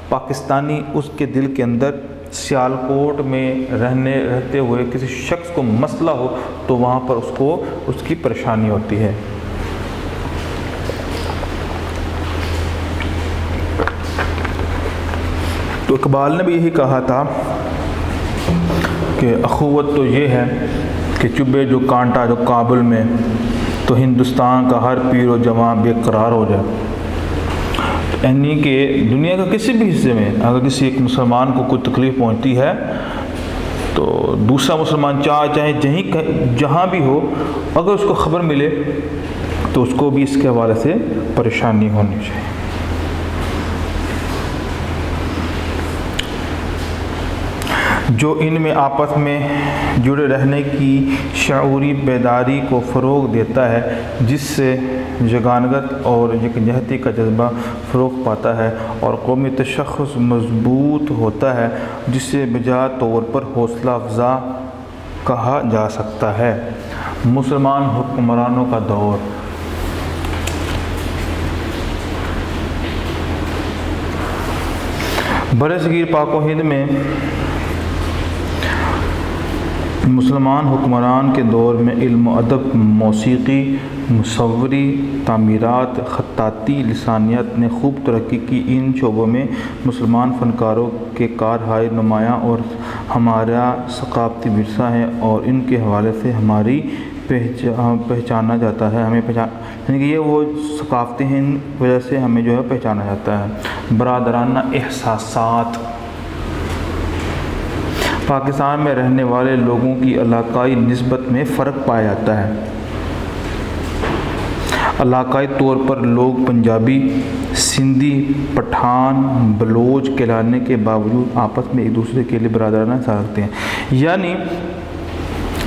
پاکستانی اس کے دل کے اندر سیالکوٹ میں رہتے ہوئے کسی شخص کو مسئلہ ہو تو وہاں پر اس کی پریشانی ہوتی ہے۔ تو اقبال نے بھی یہی کہا تھا کہ اخوت تو یہ ہے کہ چبھے جو کانٹا جو کابل میں تو ہندوستان کا ہر پیر و جواں بے قرار ہو جائے۔ یعنی کہ دنیا کا کسی بھی حصے میں اگر کسی ایک مسلمان کو کوئی تکلیف پہنچتی ہے تو دوسرا مسلمان چاہے جہاں بھی ہو اگر اس کو خبر ملے تو اس کو بھی اس کے حوالے سے پریشانی ہونی چاہیے۔ جو ان میں آپس میں جڑے رہنے کی شعوری بیداری کو فروغ دیتا ہے، جس سے یگانگت اور یکجہتی کا جذبہ فروغ پاتا ہے اور قومی تشخص مضبوط ہوتا ہے، جسے بجا طور پر حوصلہ افزا کہا جا سکتا ہے۔ مسلمان حکمرانوں کا دور۔ برصغیر پاک و ہند میں مسلمان حکمران کے دور میں علم و ادب، موسیقی، مصوری، تعمیرات، خطاطی، لسانیات نے خوب ترقی کی۔ ان شعبوں میں مسلمان فنکاروں کے کارہائے نمایاں اور ہمارا ثقافتی ورثہ ہے اور ان کے حوالے سے ہماری پہچانا جاتا ہے، یعنی کہ یہ وہ ثقافتی ہیں ان وجہ سے ہمیں جو ہے پہچانا جاتا ہے۔ برادرانہ احساسات۔ پاکستان میں رہنے والے لوگوں کی علاقائی نسبت میں فرق پایا جاتا ہے۔ علاقائی طور پر لوگ پنجابی، سندھی، پٹھان، بلوچ کہلانے کے باوجود آپس میں ایک دوسرے کے لیے برادرانہ احساس رکھتے ہیں۔ یعنی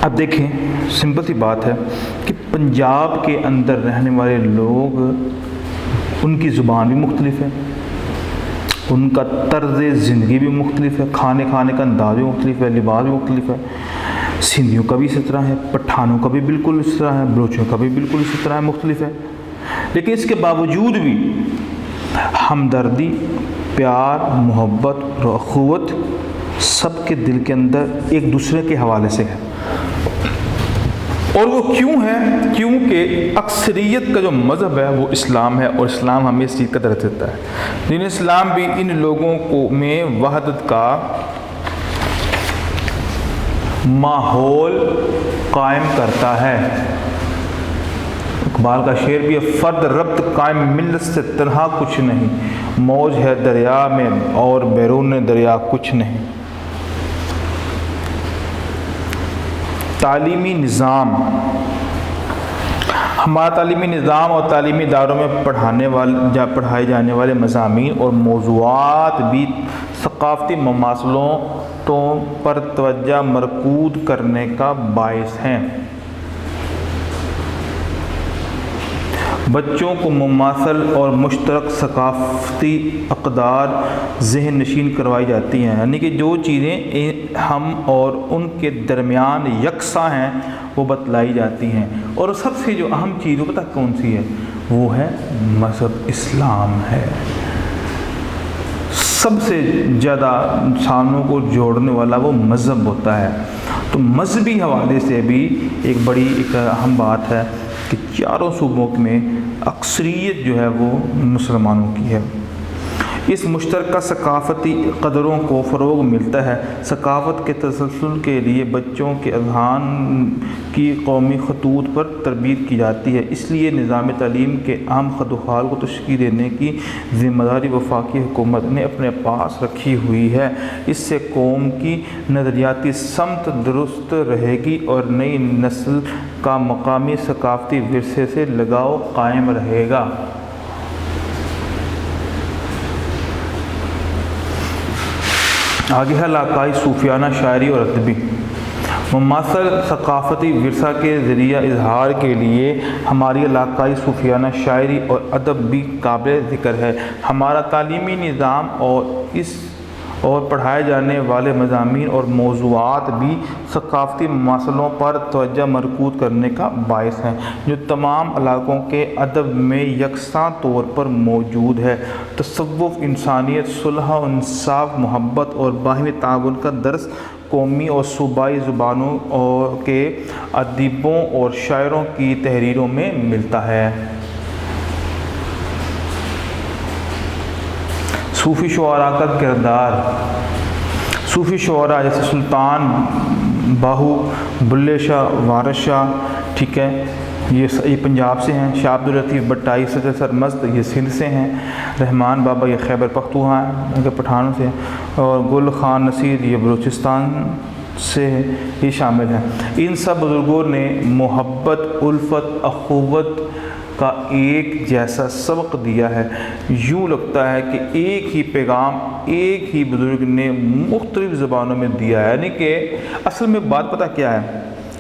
اب دیکھیں سمپل سی بات ہے کہ پنجاب کے اندر رہنے والے لوگ ان کی زبان بھی مختلف ہے، ان کا طرز زندگی بھی مختلف ہے، کھانے کا انداز بھی مختلف ہے، لباس بھی مختلف ہے۔ سندھیوں کا بھی اسی طرح ہے، پٹھانوں کا بھی بالکل اسی طرح ہے، بلوچوں کا بھی بالکل اسی طرح ہے، مختلف ہے۔ لیکن اس کے باوجود بھی ہمدردی، پیار، محبت اور اخوت سب کے دل کے اندر ایک دوسرے کے حوالے سے ہے۔ اور وہ کیوں ہے؟ کیونکہ اکثریت کا جو مذہب ہے وہ اسلام ہے اور اسلام ہمیں اس چیز کا درس دیتا ہے۔ دین اسلام بھی ان لوگوں میں وحدت کا ماحول قائم کرتا ہے۔ اقبال کا شعر بھی ہے، فرد ربط قائم ملت سے تنہا کچھ نہیں، موج ہے دریا میں اور بیرون دریا کچھ نہیں۔ تعلیمی نظام۔ ہمارا تعلیمی نظام اور تعلیمی اداروں میں پڑھائے جانے والے مضامین اور موضوعات بھی ثقافتی مماثلتوں پر توجہ مرکوز کرنے کا باعث ہیں۔ بچوں کو مماثل اور مشترک ثقافتی اقدار ذہن نشین کروائی جاتی ہیں، یعنی کہ جو چیزیں ہم اور ان کے درمیان یکساں ہیں وہ بتلائی جاتی ہیں۔ اور سب سے جو اہم چیز پتہ کون سی ہے؟ وہ ہے مذہب اسلام ہے۔ سب سے زیادہ انسانوں کو جوڑنے والا وہ مذہب ہوتا ہے۔ تو مذہبی حوالے سے بھی ایک بڑی اہم بات ہے کہ چاروں صوبوں میں اکثریت جو ہے وہ مسلمانوں کی ہے۔ اس مشترکہ ثقافتی قدروں کو فروغ ملتا ہے۔ ثقافت کے تسلسل کے لیے بچوں کے اذہان کی قومی خطوط پر تربیت کی جاتی ہے، اس لیے نظام تعلیم کے اہم خط و خال کو تشکیل دینے کی ذمہ داری وفاقی حکومت نے اپنے پاس رکھی ہوئی ہے۔ اس سے قوم کی نظریاتی سمت درست رہے گی اور نئی نسل کا مقامی ثقافتی ورثے سے لگاؤ قائم رہے گا۔ آگے ہے علاقائی صوفیانہ شاعری اور ادبی۔ مماثل ثقافتی ورثہ کے ذریعہ اظہار کے لیے ہماری علاقائی صوفیانہ شاعری اور ادب بھی قابل ذکر ہے۔ ہمارا تعلیمی نظام اور اس اور پڑھائے جانے والے مضامین اور موضوعات بھی ثقافتی مسائلوں پر توجہ مرکوز کرنے کا باعث ہیں، جو تمام علاقوں کے ادب میں یکساں طور پر موجود ہے۔ تصوف، انسانیت، صلح و انصاف، محبت اور باہمی تعاون کا درس قومی اور صوبائی زبانوں کے ادیبوں اور شاعروں کی تحریروں میں ملتا ہے۔ صوفی شعراء کا کردار۔ صوفی شعراء جیسے سلطان باہو، بلے شاہ، وارث شاہ، ٹھیک ہے، یہ پنجاب سے ہیں۔ شاہ عبداللطیف بھٹائی سرمست یہ سندھ سے ہیں۔ رحمان بابا یہ خیبر پختونخوا کے پٹھانوں سے ہیں، اور گل خان نصیر یہ بلوچستان سے یہ شامل ہیں۔ ان سب بزرگوں نے محبت، الفت، اخوت کا ایک جیسا سبق دیا ہے۔ یوں لگتا ہے کہ ایک ہی پیغام ایک ہی بزرگ نے مختلف زبانوں میں دیا ہے، یعنی کہ اصل میں بات پتہ کیا ہے،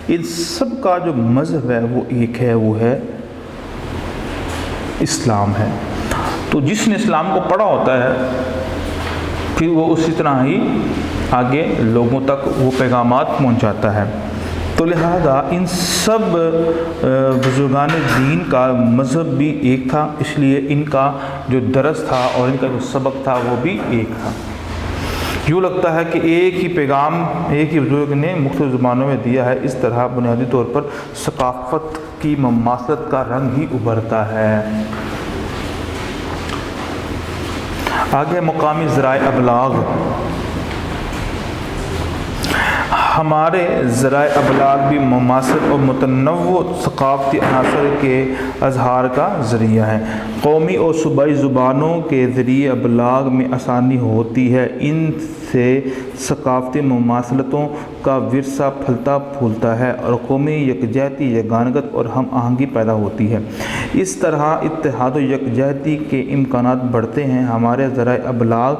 ان سب کا جو مذہب ہے وہ ایک ہے، وہ ہے اسلام ہے۔ تو جس نے اسلام کو پڑھا ہوتا ہے پھر وہ اسی طرح ہی آگے لوگوں تک وہ پیغامات پہنچاتا ہے۔ تو لہذا ان سب بزرگان دین کا مذہب بھی ایک تھا، اس لیے ان کا جو درس تھا اور ان کا جو سبق تھا وہ بھی ایک تھا۔ یوں لگتا ہے کہ ایک ہی پیغام ایک ہی بزرگ نے مختلف زبانوں میں دیا ہے۔ اس طرح بنیادی طور پر ثقافت کی مماثلت کا رنگ ہی ابھرتا ہے۔ آگے مقامی ذرائع ابلاغ۔ ہمارے ذرائع ابلاغ بھی مماثل اور متنوع ثقافتی عناصر کے اظہار کا ذریعہ ہے۔ قومی اور صوبائی زبانوں کے ذریعے ابلاغ میں آسانی ہوتی ہے، ان سے ثقافتی مماثلتوں کا ورثہ پھلتا پھولتا ہے اور قومی یکجہتی، یگانگت اور ہم آہنگی پیدا ہوتی ہے۔ اس طرح اتحاد و یکجہتی کے امکانات بڑھتے ہیں۔ ہمارے ذرائع ابلاغ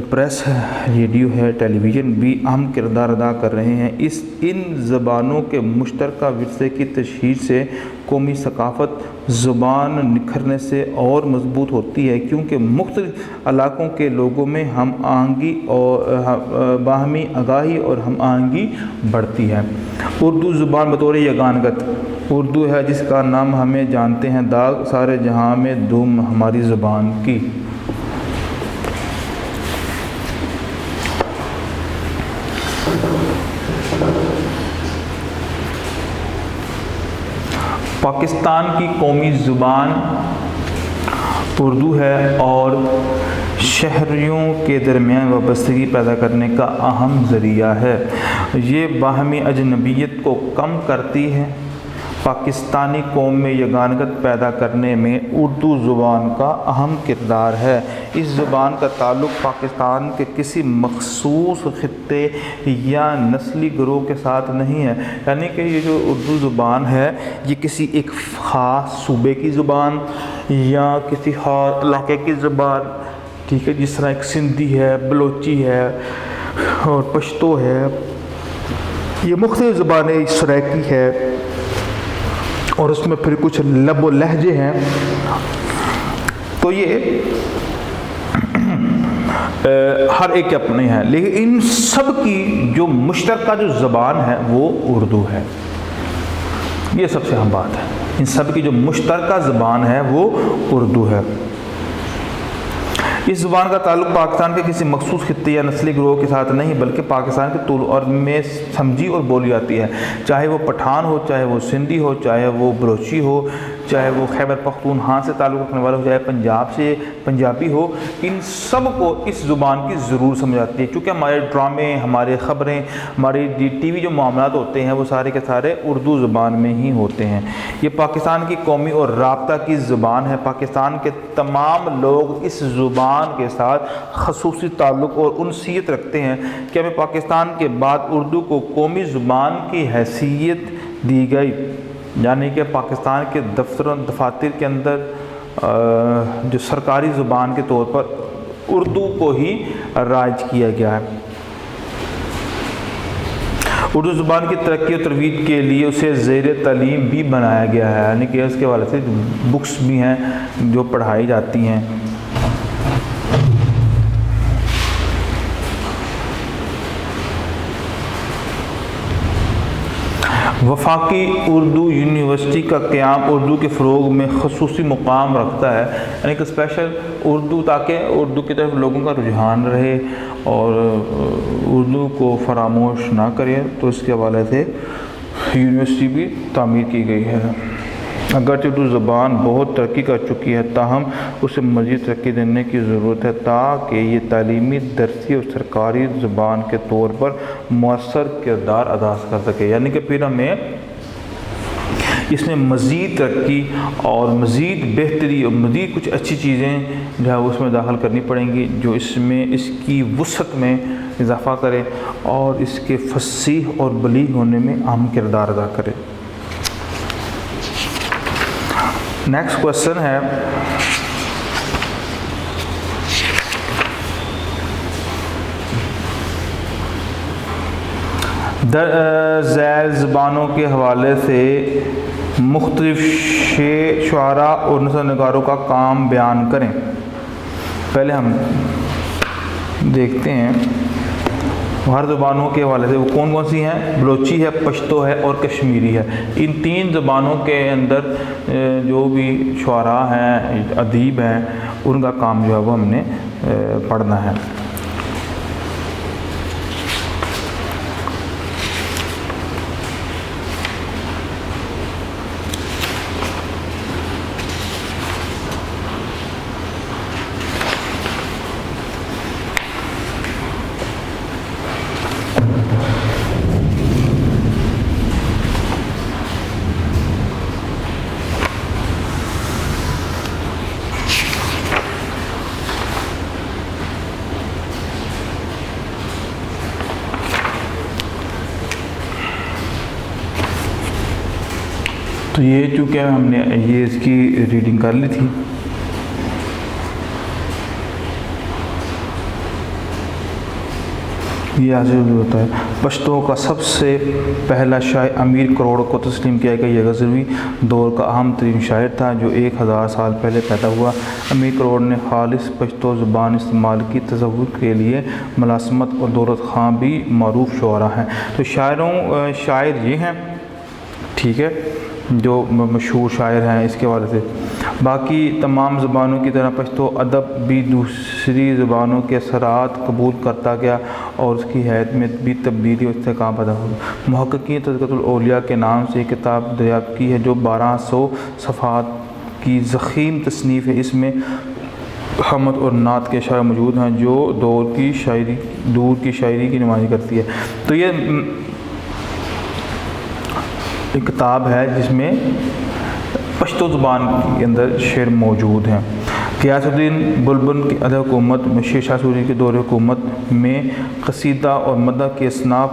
پریس ہے، ریڈیو ہے، ٹیلی ویژن بھی اہم کردار ادا کر رہے ہیں۔ ان زبانوں کے مشترکہ ورثے کی تشہیر سے قومی ثقافت زبان نکھرنے سے اور مضبوط ہوتی ہے، کیونکہ مختلف علاقوں کے لوگوں میں ہم آہنگی اور باہمی آگاہی اور ہم آہنگی بڑھتی ہے۔ اردو زبان بطور یگانگت۔ اردو ہے جس کا نام ہمیں جانتے ہیں داغ، سارے جہاں میں دھوم ہماری زبان کی۔ پاکستان کی قومی زبان اردو ہے اور شہریوں کے درمیان وابستگی پیدا کرنے کا اہم ذریعہ ہے۔ یہ باہمی اجنبیت کو کم کرتی ہے۔ پاکستانی قوم میں یگانگت پیدا کرنے میں اردو زبان کا اہم کردار ہے۔ اس زبان کا تعلق پاکستان کے کسی مخصوص خطے یا نسلی گروہ کے ساتھ نہیں ہے، یعنی کہ یہ جو اردو زبان ہے یہ کسی ایک خاص صوبے کی زبان یا کسی خاص علاقے کی زبان، ٹھیک ہے، جس طرح ایک سندھی ہے، بلوچی ہے اور پشتو ہے، یہ مختلف زبانیں سرائکی ہے اور اس میں پھر کچھ لب و لہجے ہیں، تو یہ ہر ایک کے اپنے ہیں، لیکن ان سب کی جو مشترکہ جو زبان ہے وہ اردو ہے۔ یہ سب سے اہم بات ہے، ان سب کی جو مشترکہ زبان ہے وہ اردو ہے۔ اس زبان کا تعلق پاکستان کے کسی مخصوص خطے یا نسلی گروہ کے ساتھ نہیں بلکہ پاکستان کے طول عرض میں سمجھی اور بولی جاتی ہے، چاہے وہ پٹھان ہو، چاہے وہ سندھی ہو، چاہے وہ بلوچی ہو، چاہے وہ خیبر پختونخوا سے تعلق رکھنے والا ہو، چاہے پنجاب سے پنجابی ہو، ان سب کو اس زبان کی ضرور سمجھ آتی ہے، کیونکہ ہمارے ڈرامے، ہمارے خبریں، ہمارے ٹی وی جو معاملات ہوتے ہیں وہ سارے کے سارے اردو زبان میں ہی ہوتے ہیں۔ یہ پاکستان کی قومی اور رابطہ کی زبان ہے۔ پاکستان کے تمام لوگ اس زبان کے ساتھ خصوصی تعلق اور انسیت رکھتے ہیں کہ ہمیں پاکستان کے بعد اردو کو قومی زبان کی حیثیت دی گئی، یعنی کہ پاکستان کے دفاتر کے اندر جو سرکاری زبان کے طور پر اردو کو ہی رائج کیا گیا ہے۔ اردو زبان کی ترقی و ترویج کے لیے اسے زیر تعلیم بھی بنایا گیا ہے، یعنی کہ اس کے حوالے سے بکس بھی ہیں جو پڑھائی جاتی ہیں۔ وفاقی اردو یونیورسٹی کا قیام اردو کے فروغ میں خصوصی مقام رکھتا ہے، یعنی کہ اسپیشل اردو، تاکہ اردو کی طرف لوگوں کا رجحان رہے اور اردو کو فراموش نہ کرے، تو اس کے حوالے سے یونیورسٹی بھی تعمیر کی گئی ہے۔ اگرچہ اردو زبان بہت ترقی کر چکی ہے، تاہم اسے مزید ترقی دینے کی ضرورت ہے تاکہ یہ تعلیمی، درسی اور سرکاری زبان کے طور پر مؤثر کردار ادا کر سکے، یعنی کہ پھر ہمیں اس میں مزید ترقی اور مزید بہتری اور مزید کچھ اچھی چیزیں جو ہے اس میں داخل کرنی پڑیں گی، جو اس میں اس کی وسعت میں اضافہ کرے اور اس کے فصیح اور بلیغ ہونے میں اہم کردار ادا کرے۔ نیکسٹ کویسچن ہے، ذیل زبانوں کے حوالے سے مختلف شعراء اور نثر نگاروں کا کام بیان کریں۔ پہلے ہم دیکھتے ہیں ہر زبانوں کے حوالے سے وہ کون کون سی ہیں۔ بلوچی ہے، پشتو ہے اور کشمیری ہے۔ ان تین زبانوں کے اندر جو بھی شعراء ہیں، ادیب ہیں، ان کا کام جو ہے وہ ہم نے پڑھنا ہے۔ تو یہ چونکہ ہم نے یہ اس کی ریڈنگ کر لی تھی، یہ حاصل ہوتا ہے۔ پشتو کا سب سے پہلا شاعر امیر کروڑ کو تسلیم کیا گیا۔ یہ غزنوی دور کا اہم ترین شاعر تھا جو 1000 سال پہلے پیدا ہوا۔ امیر کروڑ نے خالص پشتو زبان استعمال کی۔ تصوف کے لیے ملازمت اور دولت خان بھی معروف شعراء ہیں۔ تو شاعر یہ ہیں، ٹھیک ہے، جو مشہور شاعر ہیں اس کے حوالے سے۔ باقی تمام زبانوں کی طرح پشتو ادب بھی دوسری زبانوں کے اثرات قبول کرتا گیا اور اس کی حیت میں بھی تبدیلی اور استحکام پیدا ہوا۔ محققین تذکرۃ الاولیاء کے نام سے ایک کتاب دریافت کی ہے جو 1200 صفحات کی ضخیم تصنیف ہے۔ اس میں حمد اور نعت کے اشعار موجود ہیں جو دور کی شاعری کی نمائش کرتی ہے۔ تو یہ ایک کتاب ہے جس میں پشتو زبان کے اندر شعر موجود ہیں۔ غیاث الدین بلبل کی عہد حکومت میں شیر شاہ سوری کے دور حکومت میں قصیدہ اور مدح کی اصناف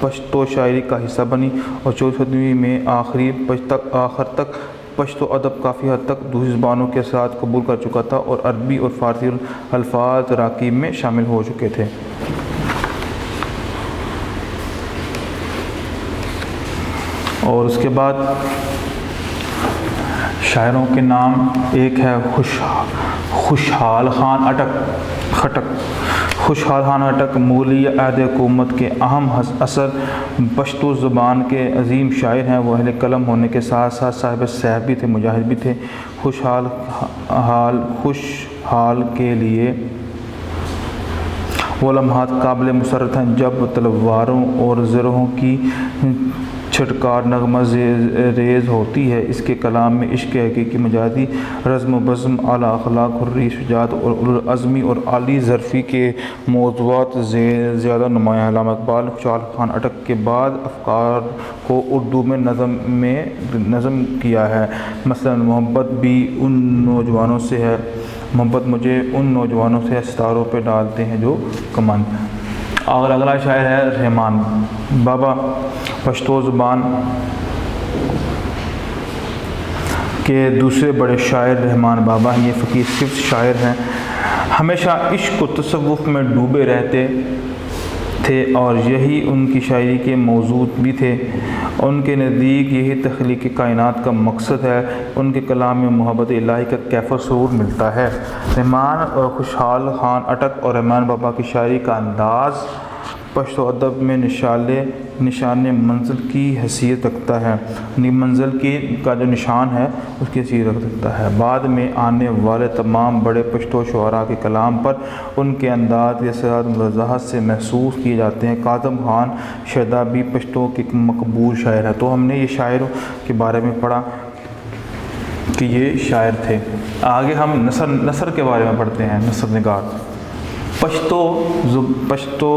پشتو شاعری کا حصہ بنی اور 14 صدی میں آخر تک پشتو ادب کافی حد تک دوسری زبانوں کے اثرات قبول کر چکا تھا اور عربی اور فارسی الفاظ تراکیب میں شامل ہو چکے تھے۔ اور اس کے بعد شاعروں کے نام ایک ہے خوشحال خان خٹک۔ خوشحال خان خٹک مغلیہ عہد حکومت کے اہم اثر پشتو زبان کے عظیم شاعر ہیں۔ وہ اہل قلم ہونے کے ساتھ ساتھ صاحب صحب بھی تھے، مجاہد بھی تھے۔ خوشحال کے لیے وہ لمحات قابل مسرت ہیں جب تلواروں اور زرہوں کی چھٹکار نغمہ ریز ہوتی ہے۔ اس کے کلام میں عشق حقیقی، مجازی رزم و بزم، اعلیٰ اخلاق، حری شجاعت اور اولوالعزمی اور عالی ظرفی کے موضوعات زیادہ نمایاں ہیں۔ علامہ اقبال خوشحال خان خٹک کے بعد افکار کو اردو میں نظم کیا ہے۔ مثلا محبت بھی ان نوجوانوں سے ہے، محبت مجھے ان نوجوانوں سے ستاروں پہ ڈالتے ہیں جو کمان۔ اور اگلا شاعر ہے رحمان بابا۔ پشتو زبان کے دوسرے بڑے شاعر رحمان بابا ہیں۔ یہ فقیر صفت شاعر ہیں، ہمیشہ عشق و تصوف میں ڈوبے رہتے تھے اور یہی ان کی شاعری کے موضوع بھی تھے۔ ان کے نزدیک یہی تخلیق کائنات کا مقصد ہے۔ ان کے کلام میں محبت الہی کا کیف و سرور ملتا ہے۔ رحمان اور خوشحال خان خٹک اور رحمان بابا کی شاعری کا انداز پشتو ادب میں نشان منزل کی حیثیت رکھتا ہے، منزل کا جو نشان ہے اس کی حیثیت رکھتا ہے۔ بعد میں آنے والے تمام بڑے پشتو شعراء کے کلام پر ان کے انداز کے ساتھ وضاحت سے محسوس کیے جاتے ہیں۔ کاظم خان شیدابی پشتو کے ایک مقبول شاعر ہے۔ تو ہم نے یہ شاعروں کے بارے میں پڑھا کہ یہ شاعر تھے۔ آگے ہم نثر کے بارے میں پڑھتے ہیں۔ نثر نگار پشتو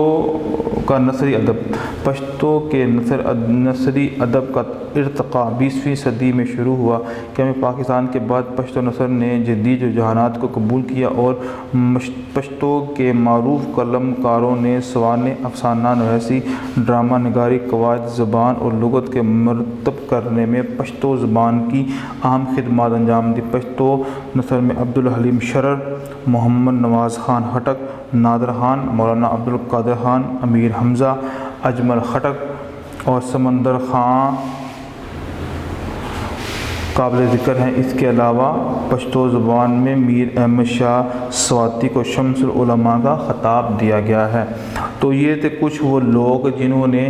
کا نثری ادب۔ پشتو کے نثری ادب کا ارتقاء 20ویں صدی میں شروع ہوا۔ قیام پاکستان کے بعد پشتو نثر نے جدید رجحانات کو قبول کیا اور پشتو کے معروف قلم کاروں نے سوانح، افسانہ نویسی، ڈرامہ نگاری، قواعد زبان اور لغت کے مرتب کرنے میں پشتو زبان کی اہم خدمات انجام دی۔ پشتو نثر میں عبدالحلیم شرر، محمد نواز خان خٹک، نادر خان، مولانا عبدالقادر خان، امیر حمزہ، اجمل خٹک اور سمندر خان قابل ذکر ہیں۔ اس کے علاوہ پشتو زبان میں میر احمد شاہ سواتی کو شمس العلماء کا خطاب دیا گیا ہے۔ تو یہ تھے کچھ وہ لوگ جنہوں نے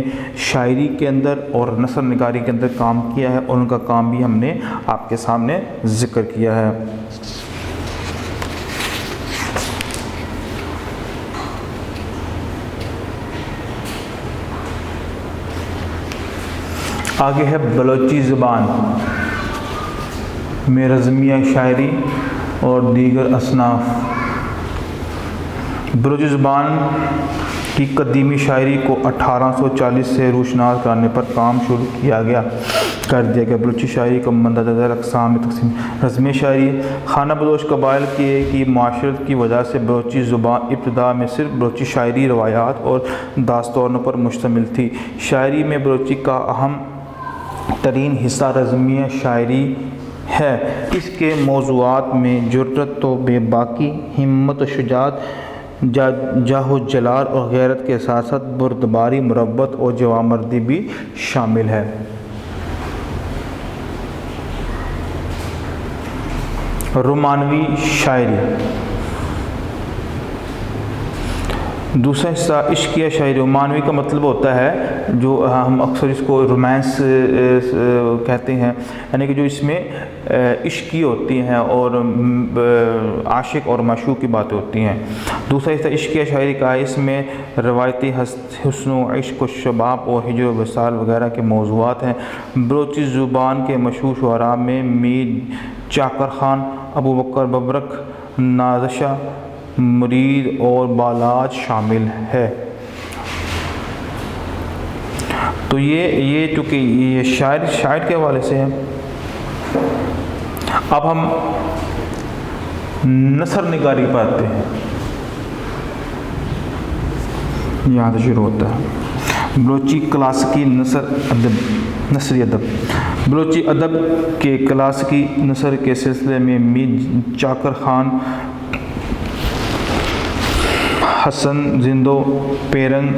شاعری کے اندر اور نثر نگاری کے اندر کام کیا ہے، اور ان کا کام بھی ہم نے آپ کے سامنے ذکر کیا ہے۔ آگے ہے بلوچی زبان میں رزمیہ شاعری اور دیگر اصناف۔ بلوچی زبان کی قدیمی شاعری کو 1840 سے روشناس کرانے پر کام شروع کر دیا گیا۔ بلوچی شاعری کو مندرجہ اقسام میں تقسیم۔ رزمیہ شاعری خانہ بدوش قبائل کی معاشرت کی وجہ سے بلوچی زبان ابتدا میں صرف بلوچی شاعری روایات اور داستانوں پر مشتمل تھی۔ شاعری میں بلوچی کا اہم ترین حصہ رزمیہ شاعری ہے۔ اس کے موضوعات میں جرأت و بے باکی، ہمت و شجاعت، جاہ و جلال اور غیرت کے ساتھ ساتھ بردباری، مربت اور جوانمردی بھی شامل ہے۔ رومانوی شاعری دوسرا حصہ عشقیہ شاعری۔ رومانوی کا مطلب ہوتا ہے جو ہم اکثر اس کو رومانس کہتے ہیں، یعنی کہ جو اس میں عشقی ہوتی ہیں اور عاشق اور معشوق کی باتیں ہوتی ہیں۔ دوسرا حصہ عشقیہ شاعری کا ہے، اس میں روایتی حسن و عشق و شباب اور ہجر و وصال وغیرہ کے موضوعات ہیں۔ بلوچی زبان کے مشہور شعراء میں میر چاکر خان، ابو بکر ببرک، نازشہ، مرید اور بالاج شامل ہے۔ تو یہ چونکہ یہ شاعر کے حوالے سے ہے۔ اب ہم نثر نگاری پر آتے ہیں۔ یہاں سے شروع ہوتا ہے بلوچی کلاسیکی نثری ادب۔ بلوچی ادب کے کلاسیکی نثر کے سلسلے میں میر چاکر خان، حسن زندو، پیرنگ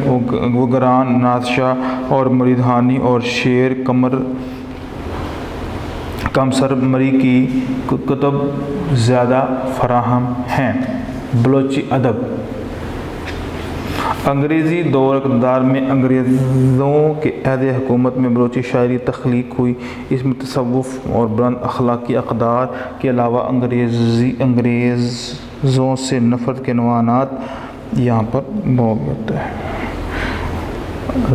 وگران، نازشہ اور مریدھانی اور شیر کمسر مری کی کتب زیادہ فراہم ہیں۔ بلوچی ادب انگریزی دور اقتدار میں انگریزوں کے عہد حکومت میں بلوچی شاعری تخلیق ہوئی۔ اس میں تصوف اور بلند اخلاقی اقدار کے علاوہ انگریزوں سے نفرت کے عنوانات یہاں پر موجود ہے۔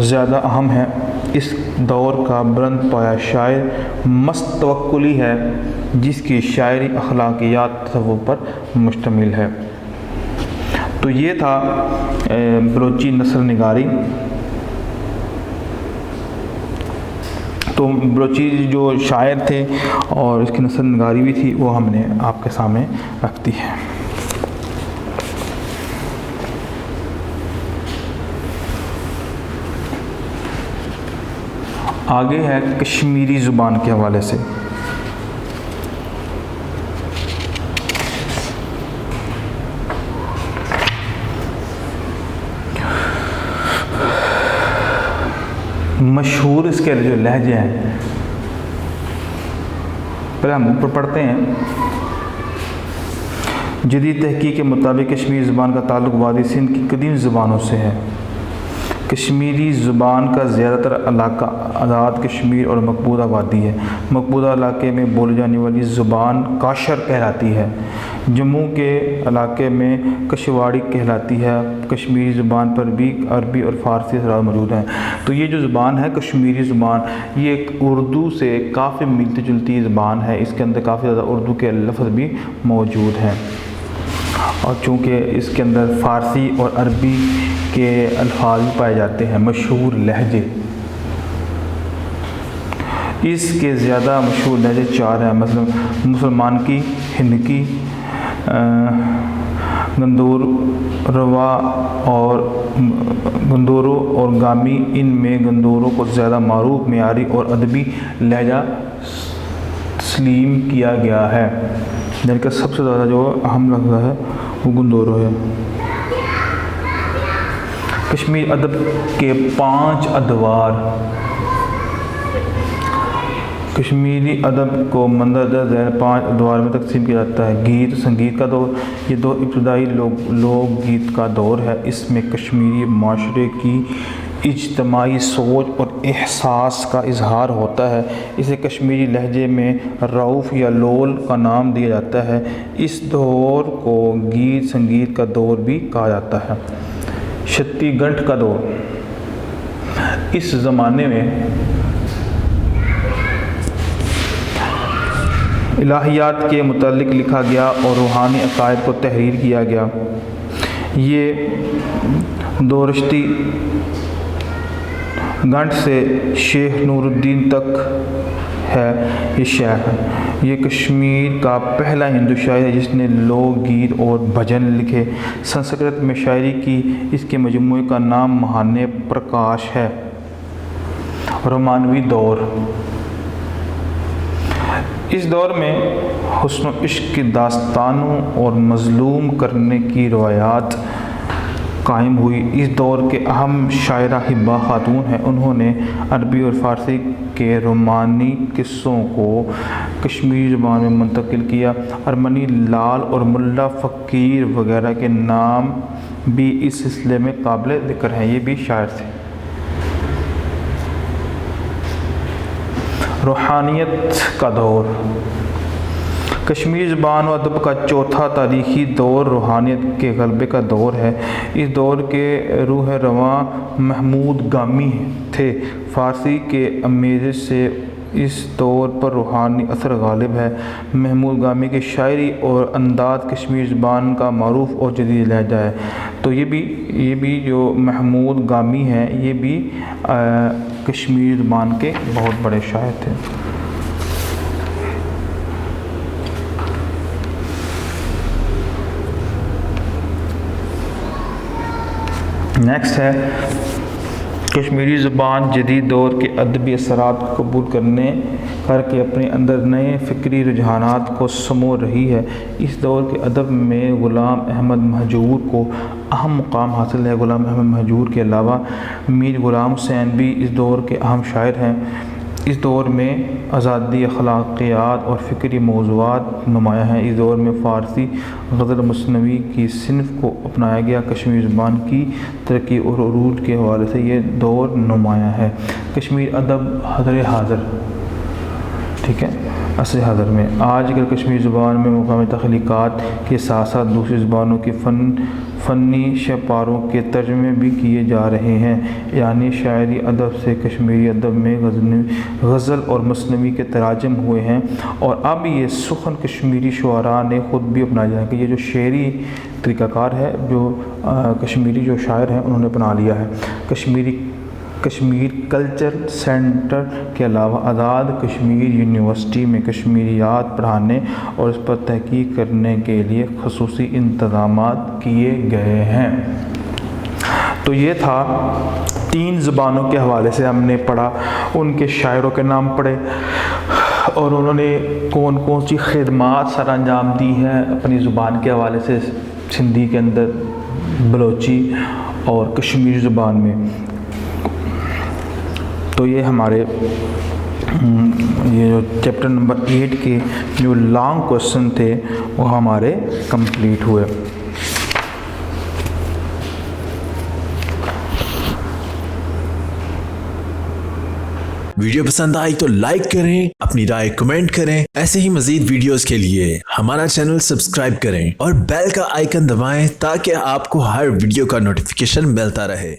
زیادہ اہم ہے اس دور کا بلند پایہ شاعر مست توکلی ہے، جس کی شاعری اخلاقیات تصوف پر مشتمل ہے۔ تو یہ تھا بلوچی نثر نگاری۔ تو بلوچی جو شاعر تھے اور اس کی نثر نگاری بھی تھی، وہ ہم نے آپ کے سامنے رکھ دی ہے۔ آگے ہے کشمیری زبان کے حوالے سے۔ مشہور اس کے جو لہجے ہیں، پہلے ہم اوپر پڑھتے ہیں۔ جدید تحقیق کے مطابق کشمیری زبان کا تعلق وادی سندھ کی قدیم زبانوں سے ہے۔ کشمیری زبان کا زیادہ تر علاقہ آزاد کشمیر اور مقبوضہ وادی ہے۔ مقبوضہ علاقے میں بولی جانے والی زبان کاشر کہلاتی ہے۔ جموں کے علاقے میں کشواڑی کہلاتی ہے۔ کشمیری زبان پر بھی عربی اور فارسی اثرات موجود ہیں۔ تو یہ جو زبان ہے کشمیری زبان، یہ ایک اردو سے کافی ملتی جلتی زبان ہے۔ اس کے اندر کافی زیادہ اردو کے لفظ بھی موجود ہیں، اور چونکہ اس کے اندر فارسی اور عربی کے الفاظ بھی پائے جاتے ہیں۔ مشہور لہجے، اس کے زیادہ مشہور لہجے 4 ہیں، مثلا مسلمان کی، ہندکی، گندورو اور گامی۔ ان میں گندورو کو زیادہ معروف، معیاری اور ادبی لہجہ تسلیم کیا گیا ہے، جن کا سب سے زیادہ جو اہم لہجہ ہے وہ گندورو ہے۔ کشمیر ادب کے 5 ادوار۔ کشمیری ادب کو مندرجہ ذیل 5 ادوار میں تقسیم کیا جاتا ہے۔ گیت، سنگیت کا دور، یہ دور ابتدائی لوک گیت کا دور ہے۔ اس میں کشمیری معاشرے کی اجتماعی سوچ اور احساس کا اظہار ہوتا ہے۔ اسے کشمیری لہجے میں رعوف یا لول کا نام دیا جاتا ہے۔ اس دور کو گیت سنگیت کا دور بھی کہا جاتا ہے۔ چھتی گھنٹ کا دور، اس زمانے میں الہیات کے متعلق لکھا گیا اور روحانی عقائد کو تحریر کیا گیا۔ یہ دورشتی گھنٹ سے شیخ نور الدین تک ہے، یہ شیخ ہے۔ یہ کشمیر کا پہلا ہندو شاعر ہے جس نے لوک گیت اور بھجن لکھے۔ سنسکرت میں شاعری کی اس کے مجموعے کا نام مہانے پرکاش ہے۔ رومانوی دور، اس دور میں حسن و عشق کی داستانوں اور مظلوم کرنے کی روایات قائم ہوئی۔ اس دور کے اہم شاعرہ حبہ خاتون ہیں۔ انہوں نے عربی اور فارسی کے رومانی قصوں کو کشمیری زبان میں منتقل کیا۔ ارمنی لال اور ملا فقیر وغیرہ کے نام بھی اس سلسلے میں قابل ذکر ہیں، یہ بھی شاعر تھے۔ روحانیت کا دور، کشمیری زبان و ادب کا چوتھا تاریخی دور روحانیت کے غلبے کا دور ہے۔ اس دور کے روح رواں محمود گامی تھے۔ فارسی کے آمیزش سے اس دور پر روحانی اثر غالب ہے۔ محمود گامی کی شاعری اور انداز کشمیری زبان کا معروف اور جدید لہجہ ہے۔ تو یہ بھی جو محمود گامی ہیں یہ بھی کشمیری زبان کے بہت بڑے شاعر تھے۔ نیکسٹ ہے کشمیری زبان جدید دور کے ادبی اثرات کو قبول کر کے اپنے اندر نئے فکری رجحانات کو سمو رہی ہے۔ اس دور کے ادب میں غلام احمد مہجور کو اہم مقام حاصل ہے۔ غلام احمد مہجور کے علاوہ میر غلام حسین بھی اس دور کے اہم شاعر ہیں۔ اس دور میں آزادی، اخلاقیات اور فکری موضوعات نمایاں ہیں۔ اس دور میں فارسی غزل مثنوی کی صنف کو اپنایا گیا۔ کشمیری زبان کی ترقی اور عروج کے حوالے سے یہ دور نمایاں ہے۔ کشمیر ادب حاضر حاضر، ٹھیک ہے، عصر حاضر میں آج کل کشمیری زبان میں مقامی تخلیقات کے ساتھ ساتھ دوسری زبانوں کی فنی شاہکاروں کے ترجمے بھی کیے جا رہے ہیں۔ یعنی شاعری ادب سے کشمیری ادب میں غزل اور مثنوی کے تراجم ہوئے ہیں، اور اب یہ سخن کشمیری شعراء نے خود بھی اپنایا ہے کہ یہ جو شعری طریقہ کار ہے جو کشمیری جو شاعر ہیں انہوں نے اپنا لیا ہے۔ کشمیر کلچر سینٹر کے علاوہ آزاد کشمیر یونیورسٹی میں کشمیریات پڑھانے اور اس پر تحقیق کرنے کے لیے خصوصی انتظامات کیے گئے ہیں۔ تو یہ تھا 3 زبانوں کے حوالے سے ہم نے پڑھا، ان کے شاعروں کے نام پڑھے اور انہوں نے کون کون سی خدمات سر انجام دی ہیں اپنی زبان کے حوالے سے، سندھی کے اندر، بلوچی اور کشمیری زبان میں۔ تو یہ ہمارے یہ جو چیپٹر نمبر 8 کے جو لانگ کوشچن تھے وہ ہمارے کمپلیٹ ہوئے۔ ویڈیو پسند آئی تو لائک کریں، اپنی رائے کمنٹ کریں۔ ایسے ہی مزید ویڈیوز کے لیے ہمارا چینل سبسکرائب کریں اور بیل کا آئیکن دبائیں تاکہ آپ کو ہر ویڈیو کا نوٹیفیکیشن ملتا رہے۔